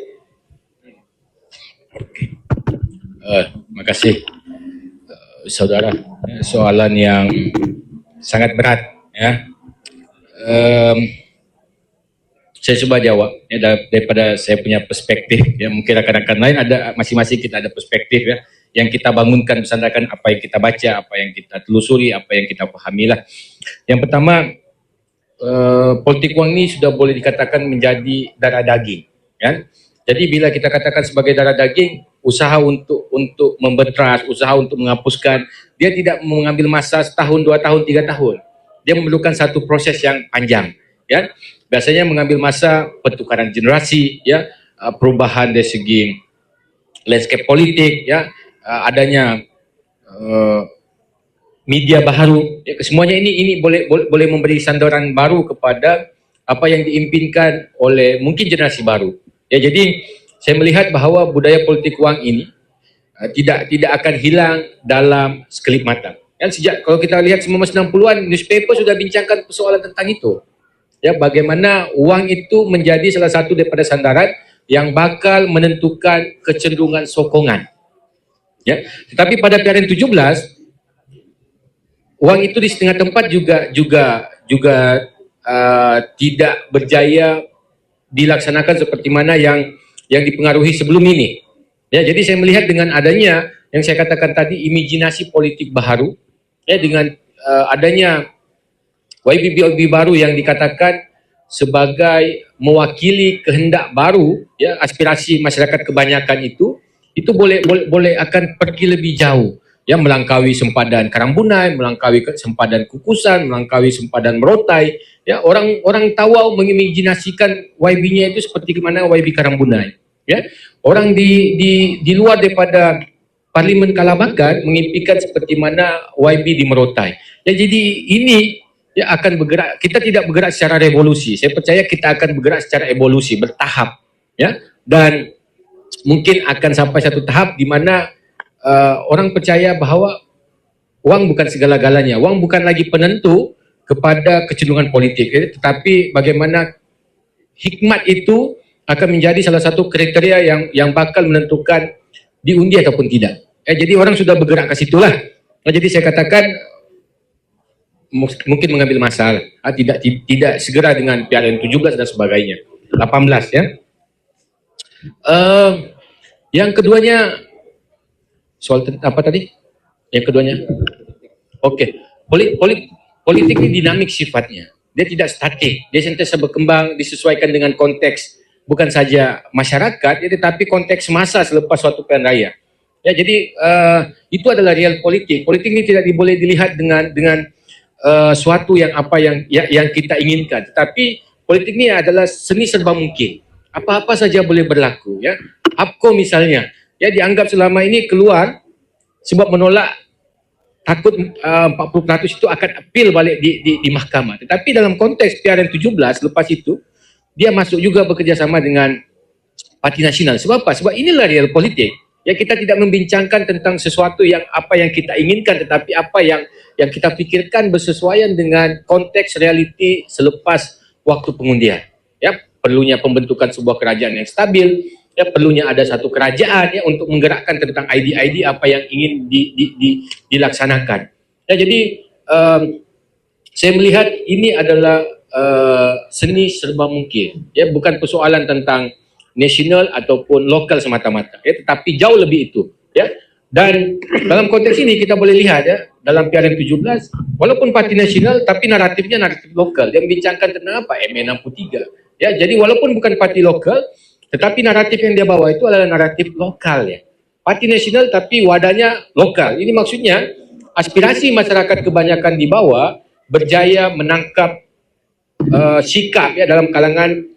Terima kasih saudara. Soalan yang sangat berat ya. Saya coba jawab ya, daripada saya punya perspektif ya. Mungkin rakan-rakan lain ada, masing-masing kita ada perspektif ya, yang kita bangunkan berdasarkan apa yang kita baca, apa yang kita telusuri, apa yang kita pahami lah. Yang pertama, politik wang ini sudah boleh dikatakan menjadi darah daging ya. Jadi bila kita katakan sebagai darah daging, usaha untuk memberteras, usaha untuk menghapuskan, dia tidak mengambil masa setahun, 2 tahun, 3 tahun. Dia memerlukan satu proses yang panjang ya. Biasanya mengambil masa pertukaran generasi ya, perubahan dari segi landscape politik ya, adanya media baru ya, semuanya ini boleh memberi sandaran baru kepada apa yang diimpinkan oleh mungkin generasi baru ya. Jadi saya melihat bahawa budaya politik wang ini tidak akan hilang dalam sekelip mata. Kan sejak kalau kita lihat 1960-an, newspaper sudah bincangkan persoalan tentang itu. Ya, bagaimana wang itu menjadi salah satu daripada sandaran yang bakal menentukan kecenderungan sokongan. Ya, tetapi pada PRN 17 wang itu di setengah tempat juga tidak berjaya dilaksanakan seperti mana yang dipengaruhi sebelum ini. Ya, jadi saya melihat dengan adanya yang saya katakan tadi, imajinasi politik baru, ya, dengan adanya YB baru yang dikatakan sebagai mewakili kehendak baru, ya, aspirasi masyarakat kebanyakan itu boleh akan pergi lebih jauh, ya, melangkaui sempadan Karambunai, melangkaui sempadan Kukusan, melangkaui sempadan Merotai. Ya, orang Tawau mengimajinasikan YB-nya itu seperti mana YB Karambunai. Ya, orang di luar daripada Parlimen Kalabakan mengimpikan seperti mana YB di Merotai. Ya, jadi ini ya akan bergerak. Kita tidak bergerak secara revolusi. Saya percaya kita akan bergerak secara evolusi, bertahap. Ya, dan mungkin akan sampai satu tahap di mana orang percaya bahawa wang bukan segala-galanya. Wang bukan lagi penentu kepada kecenderungan politik, ya, tetapi bagaimana hikmat itu akan menjadi salah satu kriteria yang bakal menentukan diundi ataupun tidak. Jadi orang sudah bergerak ke situlah. Jadi saya katakan mungkin mengambil masa, tidak segera dengan PRN 17 dan sebagainya. 18 ya. Yang keduanya soal apa tadi? Yang keduanya. Oke. Politik ini dinamik sifatnya. Dia tidak statik. Dia sentiasa berkembang, disesuaikan dengan konteks bukan saja masyarakat, tetapi konteks masa selepas suatu pilihan raya. Ya, jadi itu adalah real politik. Politik ini tidak boleh dilihat dengan suatu yang yang kita inginkan. Tetapi politik ini adalah seni serba mungkin. Apa-apa saja boleh berlaku. Ya, APCO misalnya, ya dianggap selama ini keluar sebab menolak, takut 40% itu akan appeal balik di mahkamah. Tetapi dalam konteks PRN17 lepas itu dia masuk juga bekerjasama dengan Parti Nasional. Sebab apa? Sebab inilah real politik. Ya, kita tidak membincangkan tentang sesuatu yang apa yang kita inginkan, tetapi apa yang kita pikirkan bersesuaian dengan konteks realiti selepas waktu pengundian. Ya, perlunya pembentukan sebuah kerajaan yang stabil, ya perlunya ada satu kerajaan ya untuk menggerakkan tentang ID-ID apa yang ingin dilaksanakan. Ya, jadi saya melihat ini adalah seni serba mungkin. Ya, bukan persoalan tentang nasional ataupun lokal semata-mata, ya, tetapi jauh lebih itu, ya. Dan dalam konteks ini kita boleh lihat ya, dalam PRN17 walaupun parti nasional tapi naratifnya naratif lokal. Dia membincangkan tentang apa? MA63. Ya, jadi walaupun bukan parti lokal tetapi naratif yang dia bawa itu adalah naratif lokal ya. Parti nasional tapi wadahnya lokal. Ini maksudnya aspirasi masyarakat kebanyakan di bawah berjaya menangkap sikap ya dalam kalangan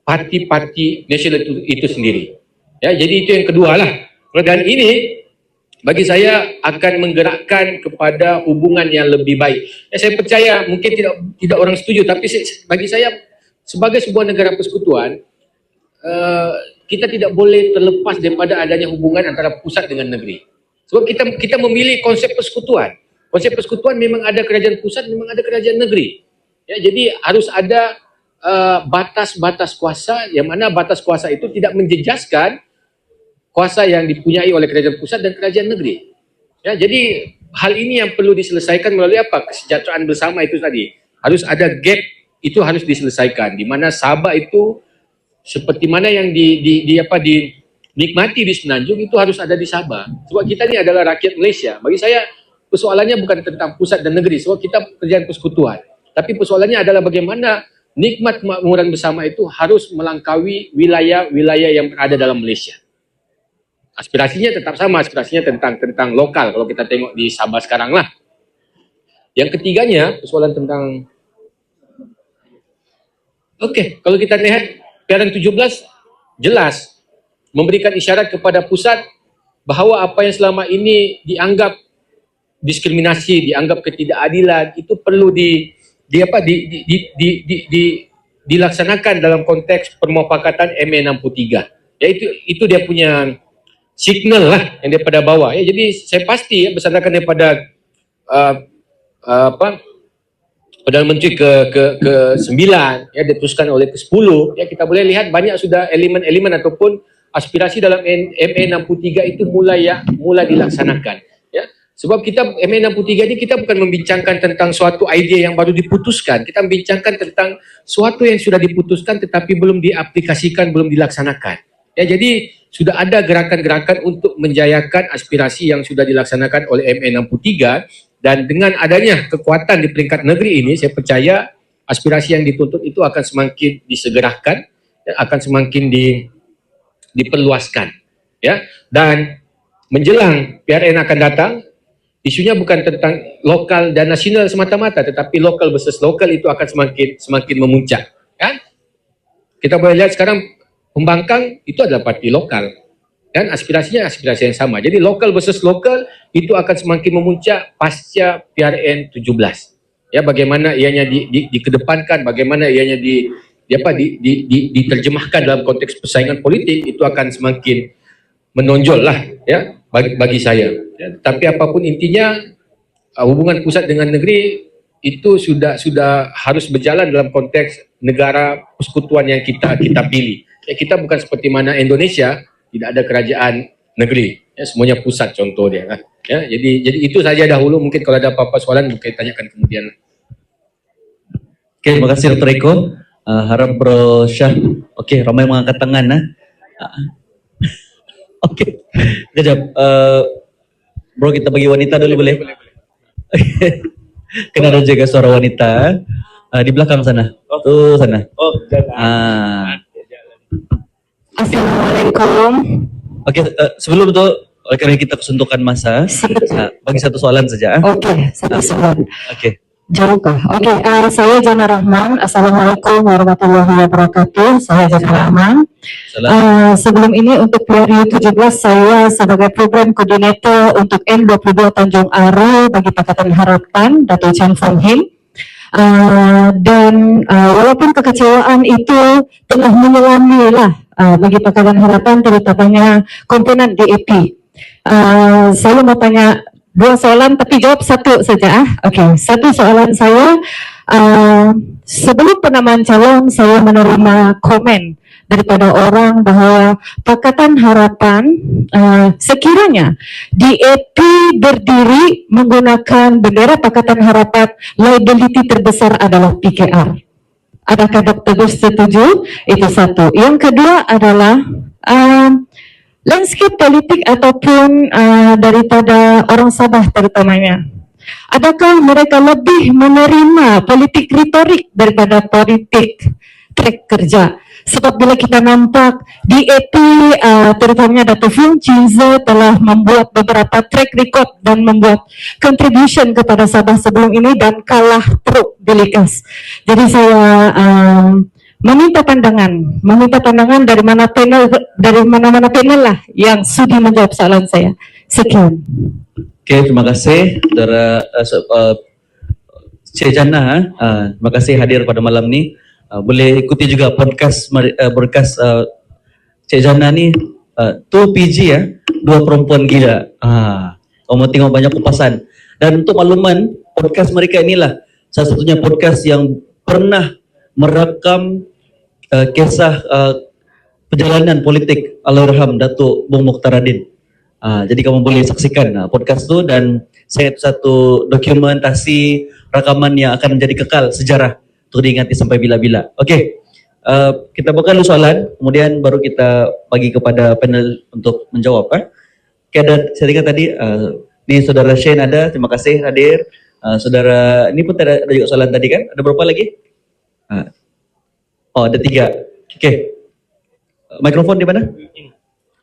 parti-parti nasional itu sendiri. Ya, jadi itu yang kedua lah. Dan ini bagi saya akan menggerakkan kepada hubungan yang lebih baik. Ya, saya percaya mungkin tidak orang setuju, tapi bagi saya sebagai sebuah negara persekutuan, kita tidak boleh terlepas daripada adanya hubungan antara pusat dengan negeri. Sebab kita memilih konsep persekutuan. Konsep persekutuan memang ada kerajaan pusat, memang ada kerajaan negeri. Ya, jadi harus ada batas-batas kuasa, yang mana batas kuasa itu tidak menjejaskan kuasa yang dipunyai oleh kerajaan pusat dan kerajaan negeri. Ya, jadi hal ini yang perlu diselesaikan melalui apa? Kesejahteraan bersama itu tadi. Harus ada gap, itu harus diselesaikan. Di mana Sabah itu seperti mana yang dinikmati di Semenanjung itu harus ada di Sabah. Sebab kita ini adalah rakyat Malaysia. Bagi saya persoalannya bukan tentang pusat dan negeri. Sebab kita kerajaan persekutuan. Tapi persoalannya adalah bagaimana nikmat kemakmuran bersama itu harus melangkaui wilayah-wilayah yang berada dalam Malaysia. Aspirasinya tetap sama, aspirasinya tentang lokal kalau kita tengok di Sabah sekarang lah. Yang ketiganya, persoalan tentang kalau kita lihat PRN17 jelas memberikan isyarat kepada pusat bahawa apa yang selama ini dianggap diskriminasi, dianggap ketidakadilan itu perlu dilaksanakan dalam konteks permufakatan MA63. Ya, itu dia punya signal lah yang daripada bawah. Ya, jadi saya pasti ya, berdasarkan daripada Perdana Menteri ke-9 ya diteruskan oleh ke-10 ya, kita boleh lihat banyak sudah elemen-elemen ataupun aspirasi dalam MA63 itu mulai dilaksanakan. Ya. Sebab kita MA63 ini kita bukan membincangkan tentang suatu idea yang baru diputuskan, kita membincangkan tentang suatu yang sudah diputuskan tetapi belum diaplikasikan, belum dilaksanakan. Ya, jadi sudah ada gerakan-gerakan untuk menjayakan aspirasi yang sudah dilaksanakan oleh MA63, dan dengan adanya kekuatan di peringkat negeri ini, saya percaya aspirasi yang dituntut itu akan semakin disegerakan dan akan semakin diperluaskan. Ya, dan menjelang PRN akan datang, isunya bukan tentang lokal dan nasional semata-mata, tetapi lokal versus lokal itu akan semakin memuncak. Kan? Kita boleh lihat sekarang Pembangkang itu adalah parti lokal dan aspirasinya aspirasi yang sama. Jadi lokal versus lokal itu akan semakin memuncak pasca PRN 17. Ya, bagaimana ianya dikedepankan, bagaimana ianya diterjemahkan dalam konteks persaingan politik itu akan semakin menonjol lah ya bagi saya. Ya, tapi apapun intinya hubungan pusat dengan negeri itu sudah harus berjalan dalam konteks negara persekutuan yang kita pilih. Ya, kita bukan seperti mana Indonesia, tidak ada kerajaan negeri, ya, semuanya pusat contoh dia. Ya, jadi itu saja dahulu, mungkin kalau ada apa-apa soalan mungkin tanyakan kemudian. Oke, terima kasih Dr. Eko. Harap Bro Syah, ramai mengangkat tangan. Kejap. Bro, kita bagi wanita dulu boleh? Kena ada jaga suara wanita. Di belakang sana. Tuh sana. Assalamualaikum. Sebelum itu oleh karena kita kesuntukan masa, bagi satu soalan saja. Oke, satu soalan. Oke. Jarukah? Oke, saya Jana Rahman. Assalamualaikum warahmatullahi wabarakatuh. Saya Jana Rahman. Sebelum ini untuk 2017 saya sebagai program koordinator untuk N22 Tanjung Aru bagi Pakatan Harapan, Dato' Chan Fong Him. Dan walaupun kekecewaan itu telah menyelami lah bagi Pakatan Harapan, terutamanya komponen DAP. Saya mau tanya 2 soalan tapi jawab satu saja. Oke, satu soalan saya, sebelum penamaan calon saya menerima komen daripada orang bahwa Pakatan Harapan sekiranya DAP berdiri menggunakan bendera Pakatan Harapan, liability terbesar adalah PKR. Adakah Dr. Gus setuju? Itu satu. Yang kedua adalah landscape politik ataupun daripada orang Sabah terutamanya. Adakah mereka lebih menerima politik retorik daripada politik track kerja? Sebab bila kita nampak DAP terutamanya Dato' Fung Chize telah membuat beberapa track record dan membuat contribution kepada Sabah sebelum ini dan kalah teruk di Likas. Jadi saya meminta pandangan dari mana-mana panel lah yang sudi menjawab soalan saya. Sekian. Oke, terima kasih saudara Cik Jana. Terima kasih hadir pada malam ni. Boleh ikuti juga podcast Cik Jana ni 2PG ya, 2 perempuan gila. Kamu mau tengok banyak kupasan. Dan untuk makluman, podcast mereka inilah salah satunya podcast yang pernah merakam kisah perjalanan politik Allahyarham Datuk Bung Mokhtaradin. Jadi kamu boleh saksikan podcast tu, dan saya itu satu dokumentasi rakaman yang akan menjadi kekal sejarah untuk diingati sampai bila-bila. Okey, kita buka dulu soalan, kemudian baru kita bagi kepada panel untuk menjawab. Okay, saya dengar tadi ni saudara Shane ada, terima kasih hadir. Saudara ini pun ada juga soalan tadi kan? Ada berapa lagi? Oh, ada 3. Okey. Mikrofon di mana?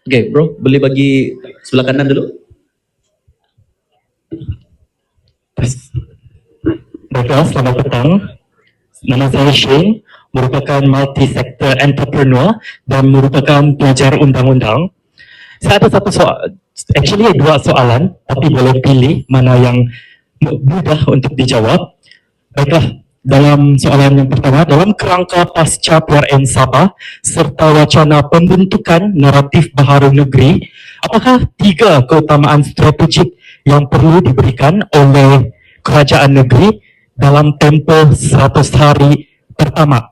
Okey, bro, boleh bagi sebelah kanan dulu. Baiklah, selamat petang. Nama saya Shane, merupakan multi-sector entrepreneur dan merupakan pelajar undang-undang. Saya ada satu soal, actually 2 soalan, tapi boleh pilih mana yang mudah untuk dijawab. Baiklah, dalam soalan yang pertama, dalam kerangka pasca PRN Sabah serta wacana pembentukan naratif baharu negeri, apakah 3 keutamaan strategik yang perlu diberikan oleh kerajaan negeri dalam tempoh 100 hari pertama?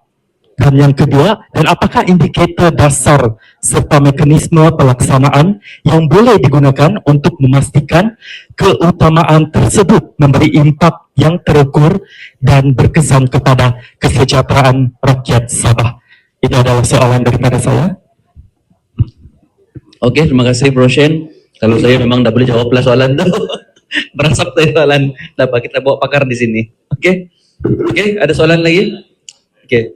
Dan yang kedua, dan apakah indikator dasar serta mekanisme pelaksanaan yang boleh digunakan untuk memastikan keutamaan tersebut memberi impak yang terukur dan berkesan kepada kesejahteraan rakyat Sabah? Itu adalah soalan daripada saya. Okey, terima kasih Bro Shane. Kalau saya memang dah boleh jawab lah soalan tu. Berasap dari soalan. Dapat kita bawa pakar di sini. Okey. Okey, ada soalan lagi? Okey.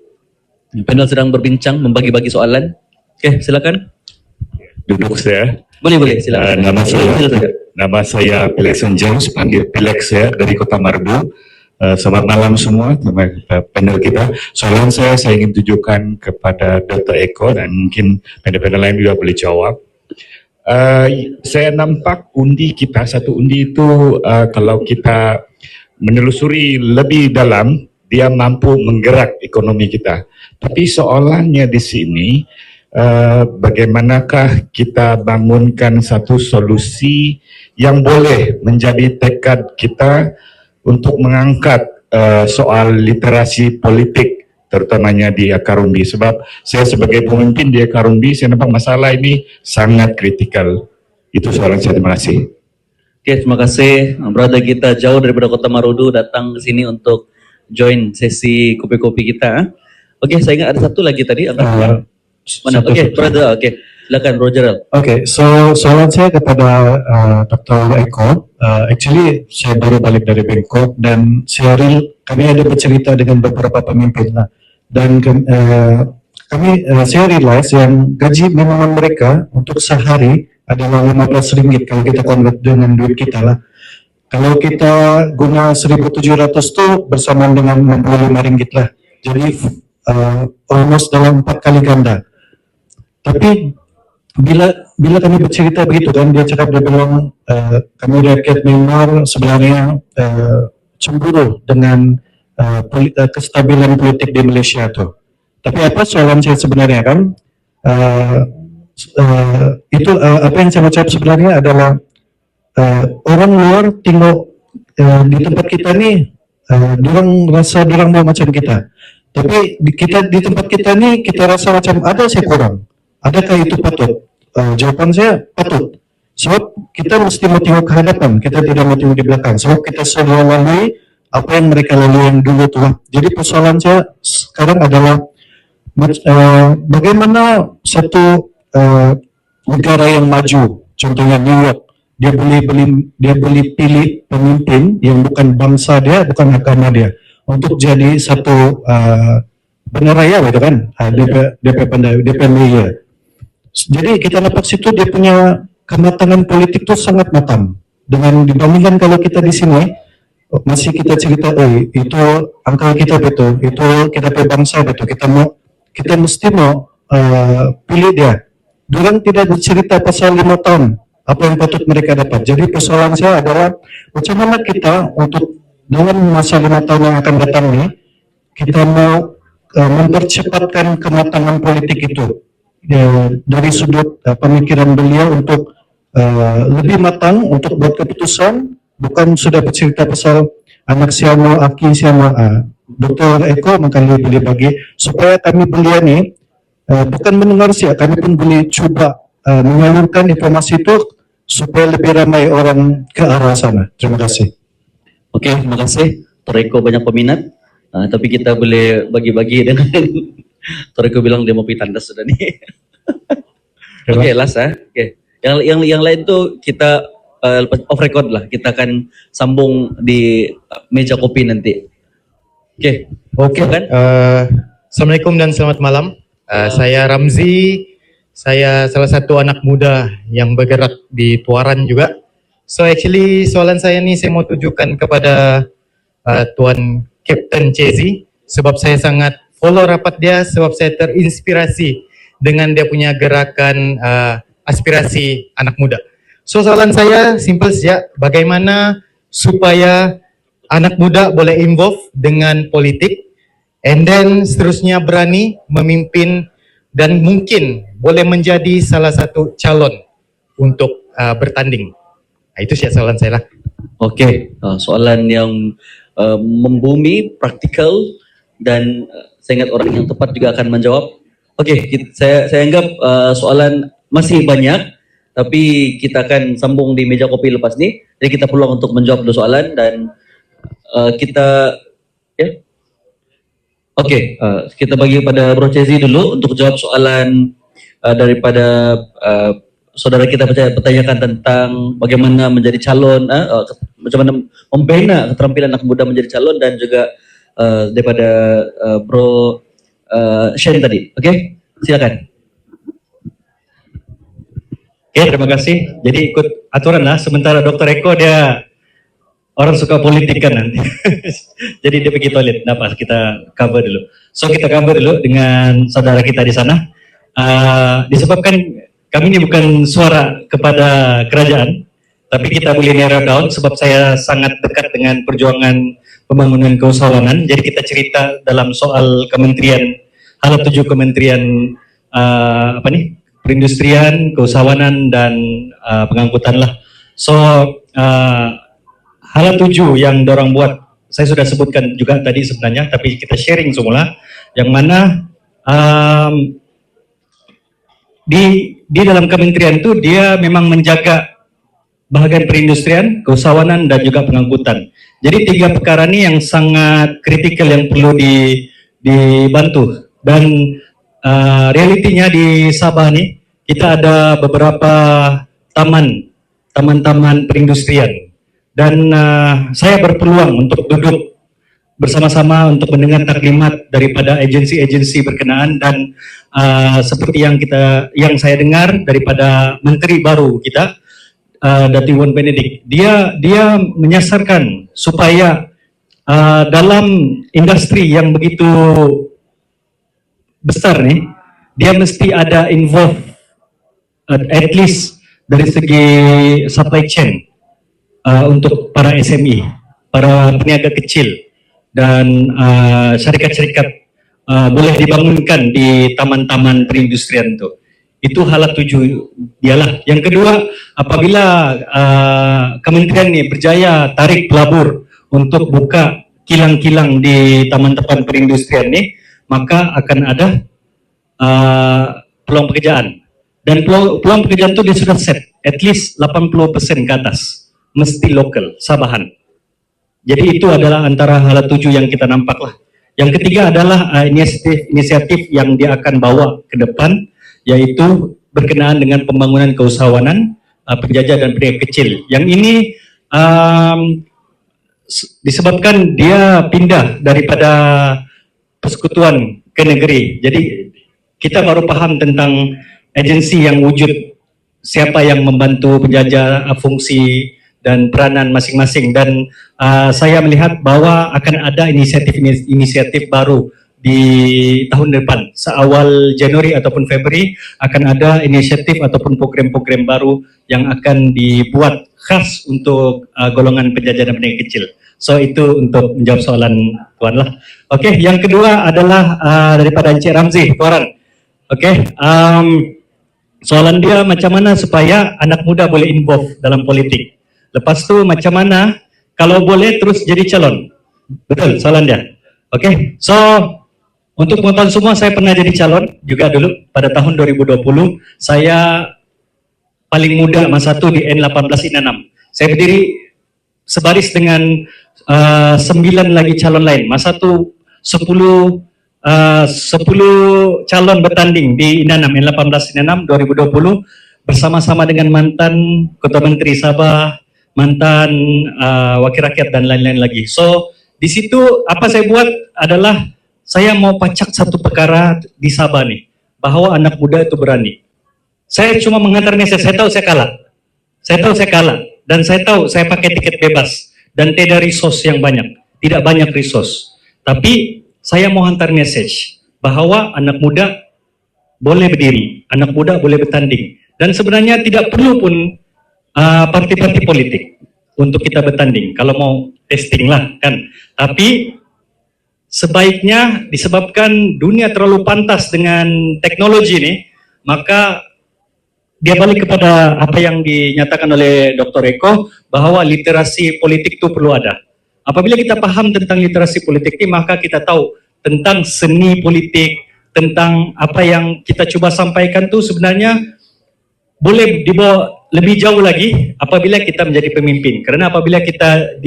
Panel sedang berbincang, membagi-bagi soalan. Okey, silakan. Duduk saya. Boleh, silakan. Nama saya Pelexon James, panggil Pelex saya dari Kota Marbu. Selamat malam semua, panel kita. Soalan saya ingin tujukan kepada Dr. Eko dan mungkin panel-panel lain juga boleh jawab. Saya nampak undi kita, satu undi itu kalau kita menelusuri lebih dalam, dia mampu menggerak ekonomi kita. Tapi soalannya di sini, bagaimanakah kita bangunkan satu solusi yang boleh menjadi tekad kita untuk mengangkat soal literasi politik, terutamanya di Akar Umbi. Sebab saya sebagai pemimpin di Akar Umbi, saya nampak masalah ini sangat kritikal. Itu soalan saya, terima kasih. Okey, terima kasih. Brother kita jauh daripada Kota Marudu datang ke sini untuk join sesi kopi-kopi kita. Okey, saya ingat ada satu lagi tadi. Mana? Okey, brother. Okey, silakan Bro Gerald. Okay, so soalan saya kepada Dr. Eko. Actually, saya baru balik dari Bangkok dan kami ada bercerita dengan beberapa pemimpin lah. Dan saya realize yang gaji minimal mereka untuk sehari adalah RM15 kalau kita convert dengan duit kita lah. Kalau kita guna 1.700 tu bersamaan dengan RM65 lah. Jadi almost dalam 4 kali ganda. Tapi bila kami bercerita begitu kan, dia bilang kami rakyat Myanmar sebenarnya cemburu dengan kestabilan politik di Malaysia tu. Tapi apa soalan saya sebenarnya kan, apa yang saya ucap sebenarnya adalah orang luar tengok di tempat kita ni, diorang rasa diorang mau macam kita. Tapi di tempat kita ni kita rasa macam ada saya kurang. Adakah itu patut? Jawapan saya patut. Sebab kita mesti mau tengok ke hadapan, kita tidak mau tengok di belakang. Sebab kita semua lalui apa yang mereka lalui yang dulu tu lah. Jadi persoalan saya sekarang adalah bagaimana satu negara yang maju, contohnya New York, dia boleh pilih pemimpin yang bukan bangsa dia, bukan agama dia, untuk jadi satu benar raya gitu kan, DP mayor. Jadi kita dapat situ dia punya kematangan politik tu sangat matang. Dengan dibandingkan kalau kita di sini masih kita cerita, itu angka kita betul, itu kita punya bangsa betul, kita mesti mau pilih dia. Diorang tidak bercerita pasal 5 tahun apa yang patut mereka dapat. Jadi persoalan saya adalah macam mana kita untuk dalam masa 5 tahun yang akan datang ni kita mau mempercepatkan kematangan politik itu dari sudut pemikiran beliau untuk lebih matang untuk buat keputusan, bukan sudah bercerita pasal anak siapa, aki siapa. Dr. Eko makanya boleh bagi supaya kami belia ni bukan mendengar sih, kami pun boleh cuba menyalurkan informasi itu supaya lebih ramai orang ke arah sana. Terima kasih. Oke, terima kasih. Toreko banyak peminat, tapi kita boleh bagi-bagi dengan Toreko bilang dia mau pergi tandas sudah nih. Oke, last Oke. Yang lain tuh kita off record lah. Kita akan sambung di meja kopi nanti. Oke, kan? Assalamualaikum dan selamat malam. Saya Ramzi. Saya salah satu anak muda yang bergerak di Tuaran juga. So actually soalan saya ni saya mau tujukan kepada Tuan Captain Chezi, sebab saya sangat follow rapat dia, sebab saya terinspirasi dengan dia punya gerakan aspirasi anak muda. So soalan saya simple saja, bagaimana supaya anak muda boleh involve dengan politik and then seterusnya berani memimpin dan mungkin boleh menjadi salah satu calon untuk bertanding. Itu sih soalan saya lah. Oke, soalan yang membumi, praktikal, dan saya ingat orang yang tepat juga akan menjawab. Oke, saya anggap soalan masih banyak, tapi kita akan sambung di meja kopi lepas ni. Jadi kita peluang untuk menjawab dua soalan dan kita kita bagi pada Bro Chezi dulu untuk jawab soalan daripada saudara kita bertanyakan tentang bagaimana menjadi calon, macam mana membina keterampilan anak muda menjadi calon, dan juga daripada Bro Shen tadi. Oke, silakan. Terima kasih. Jadi ikut aturan lah. Sementara Dr. Eko dia orang suka politik kan nanti. Jadi dia pergi toilet. Nah, pas kita cover dulu. So kita cover dulu dengan saudara kita di sana. Disebabkan kami ini bukan suara kepada kerajaan, tapi kita boleh narrow down sebab saya sangat dekat dengan perjuangan pembangunan keusahawanan. Jadi kita cerita dalam soal kementerian, ada 7 kementerian perindustrian, keusahawanan dan pengangkutan lah. So hal 7 yang dorang buat, saya sudah sebutkan juga tadi sebenarnya, tapi kita sharing semula, yang mana di dalam kementerian itu dia memang menjaga bahagian perindustrian, keusahawanan dan juga pengangkutan. Jadi 3 perkara ini yang sangat kritikal yang perlu dibantu. Dan realitinya di Sabah nih kita ada beberapa taman-taman perindustrian. Dan saya berpeluang untuk duduk bersama-sama untuk mendengar taklimat daripada agensi-agensi berkenaan dan seperti yang saya dengar daripada menteri baru kita, Datuk Wan Benedict, dia menyasarkan supaya dalam industri yang begitu besar nih, dia mesti ada involve at least dari segi supply chain untuk para SME, para peniaga kecil dan syarikat-syarikat boleh dibangunkan di taman-taman perindustrian itu. Itu hal tuju dialah. Yang kedua, apabila kementerian ini berjaya tarik pelabur untuk buka kilang-kilang di taman-taman perindustrian ini, maka akan ada peluang pekerjaan. Dan peluang pekerjaan itu dia sudah set, at least 80% ke atas, mesti lokal, Sabahan. Jadi itu adalah antara hal tuju yang kita nampak lah. Yang ketiga adalah inisiatif yang dia akan bawa ke depan, yaitu berkenaan dengan pembangunan keusahawanan penjajah dan peniaga kecil. Yang ini disebabkan dia pindah daripada persekutuan ke negeri. Jadi kita baru paham tentang agensi yang wujud, siapa yang membantu penjajah, fungsi dan peranan masing-masing. Dan saya melihat bahwa akan ada inisiatif baru di tahun depan, seawal Januari ataupun Februari akan ada inisiatif ataupun program-program baru yang akan dibuat khas untuk golongan penjajah dan peniaga kecil. So itu untuk menjawab soalan Tuan lah. Oke, yang kedua adalah daripada Encik Ramzi, Tuan. Oke, soalan dia macam mana supaya anak muda boleh involve dalam politik. Lepas tu macam mana kalau boleh terus jadi calon. Betul soalan dia. Oke, so untuk pengetahuan semua, saya pernah jadi calon juga dulu pada tahun 2020. Saya paling muda masa itu di N18 IN6. Saya berdiri sebaris dengan 9 lagi calon lain. Masa itu 10 calon bertanding di IN6, N18 IN6 2020 bersama-sama dengan mantan Ketua Menteri Sabah, mantan Wakil Rakyat dan lain-lain lagi. So di situ apa saya buat adalah saya mau pacak satu perkara di Sabah nih, bahwa anak muda itu berani. Saya cuma menghantar mesej, saya tahu saya kalah. Saya tahu saya kalah, dan saya tahu saya pakai tiket bebas, dan tidak resource yang banyak, tidak banyak resource. Tapi saya mau hantar mesej, bahwa anak muda boleh berdiri, anak muda boleh bertanding. Dan sebenarnya tidak perlu pun parti-parti politik untuk kita bertanding, kalau mau testing lah kan. Tapi sebaiknya disebabkan dunia terlalu pantas dengan teknologi ini, maka dia balik kepada apa yang dinyatakan oleh Dr. Eko, bahwa literasi politik itu perlu ada. Apabila kita paham tentang literasi politik ini, maka kita tahu tentang seni politik, tentang apa yang kita coba sampaikan itu sebenarnya boleh dibawa lebih jauh lagi apabila kita menjadi pemimpin. Karena apabila kita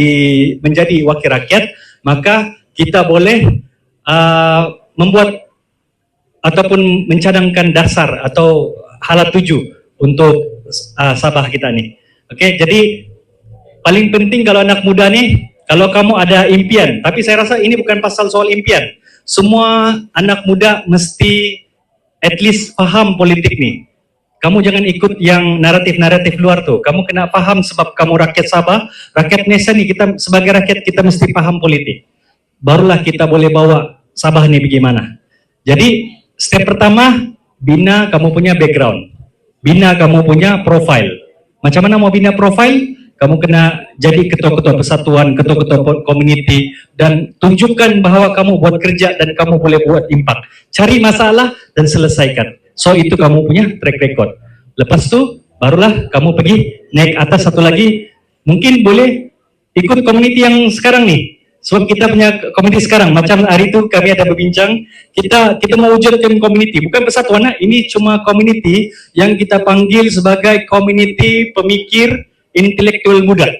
menjadi wakil rakyat, maka kita boleh membuat ataupun mencadangkan dasar atau hala tuju untuk Sabah kita nih. Oke, jadi paling penting kalau anak muda nih, kalau kamu ada impian, tapi saya rasa ini bukan pasal soal impian. Semua anak muda mesti at least paham politik nih. Kamu jangan ikut yang naratif-naratif luar tuh. Kamu kena paham sebab kamu rakyat Sabah, rakyat Malaysia nih, kita sebagai rakyat kita mesti paham politik. Barulah kita boleh bawa Sabah nih bagaimana. Jadi step pertama, bina kamu punya background, bina kamu punya profile. Macam mana mau bina profile? Kamu kena jadi ketua-ketua persatuan, ketua-ketua community, dan tunjukkan bahwa kamu buat kerja dan kamu boleh buat impact. Cari masalah dan selesaikan. So itu kamu punya track record. Lepas tu barulah kamu pergi naik atas satu lagi. Mungkin boleh ikut community yang sekarang nih. Sebab kita punya community sekarang, macam hari itu kami ada berbincang, kita mau wujudkan community, bukan persatuan, ini cuma community yang kita panggil sebagai community pemikir intelektual muda.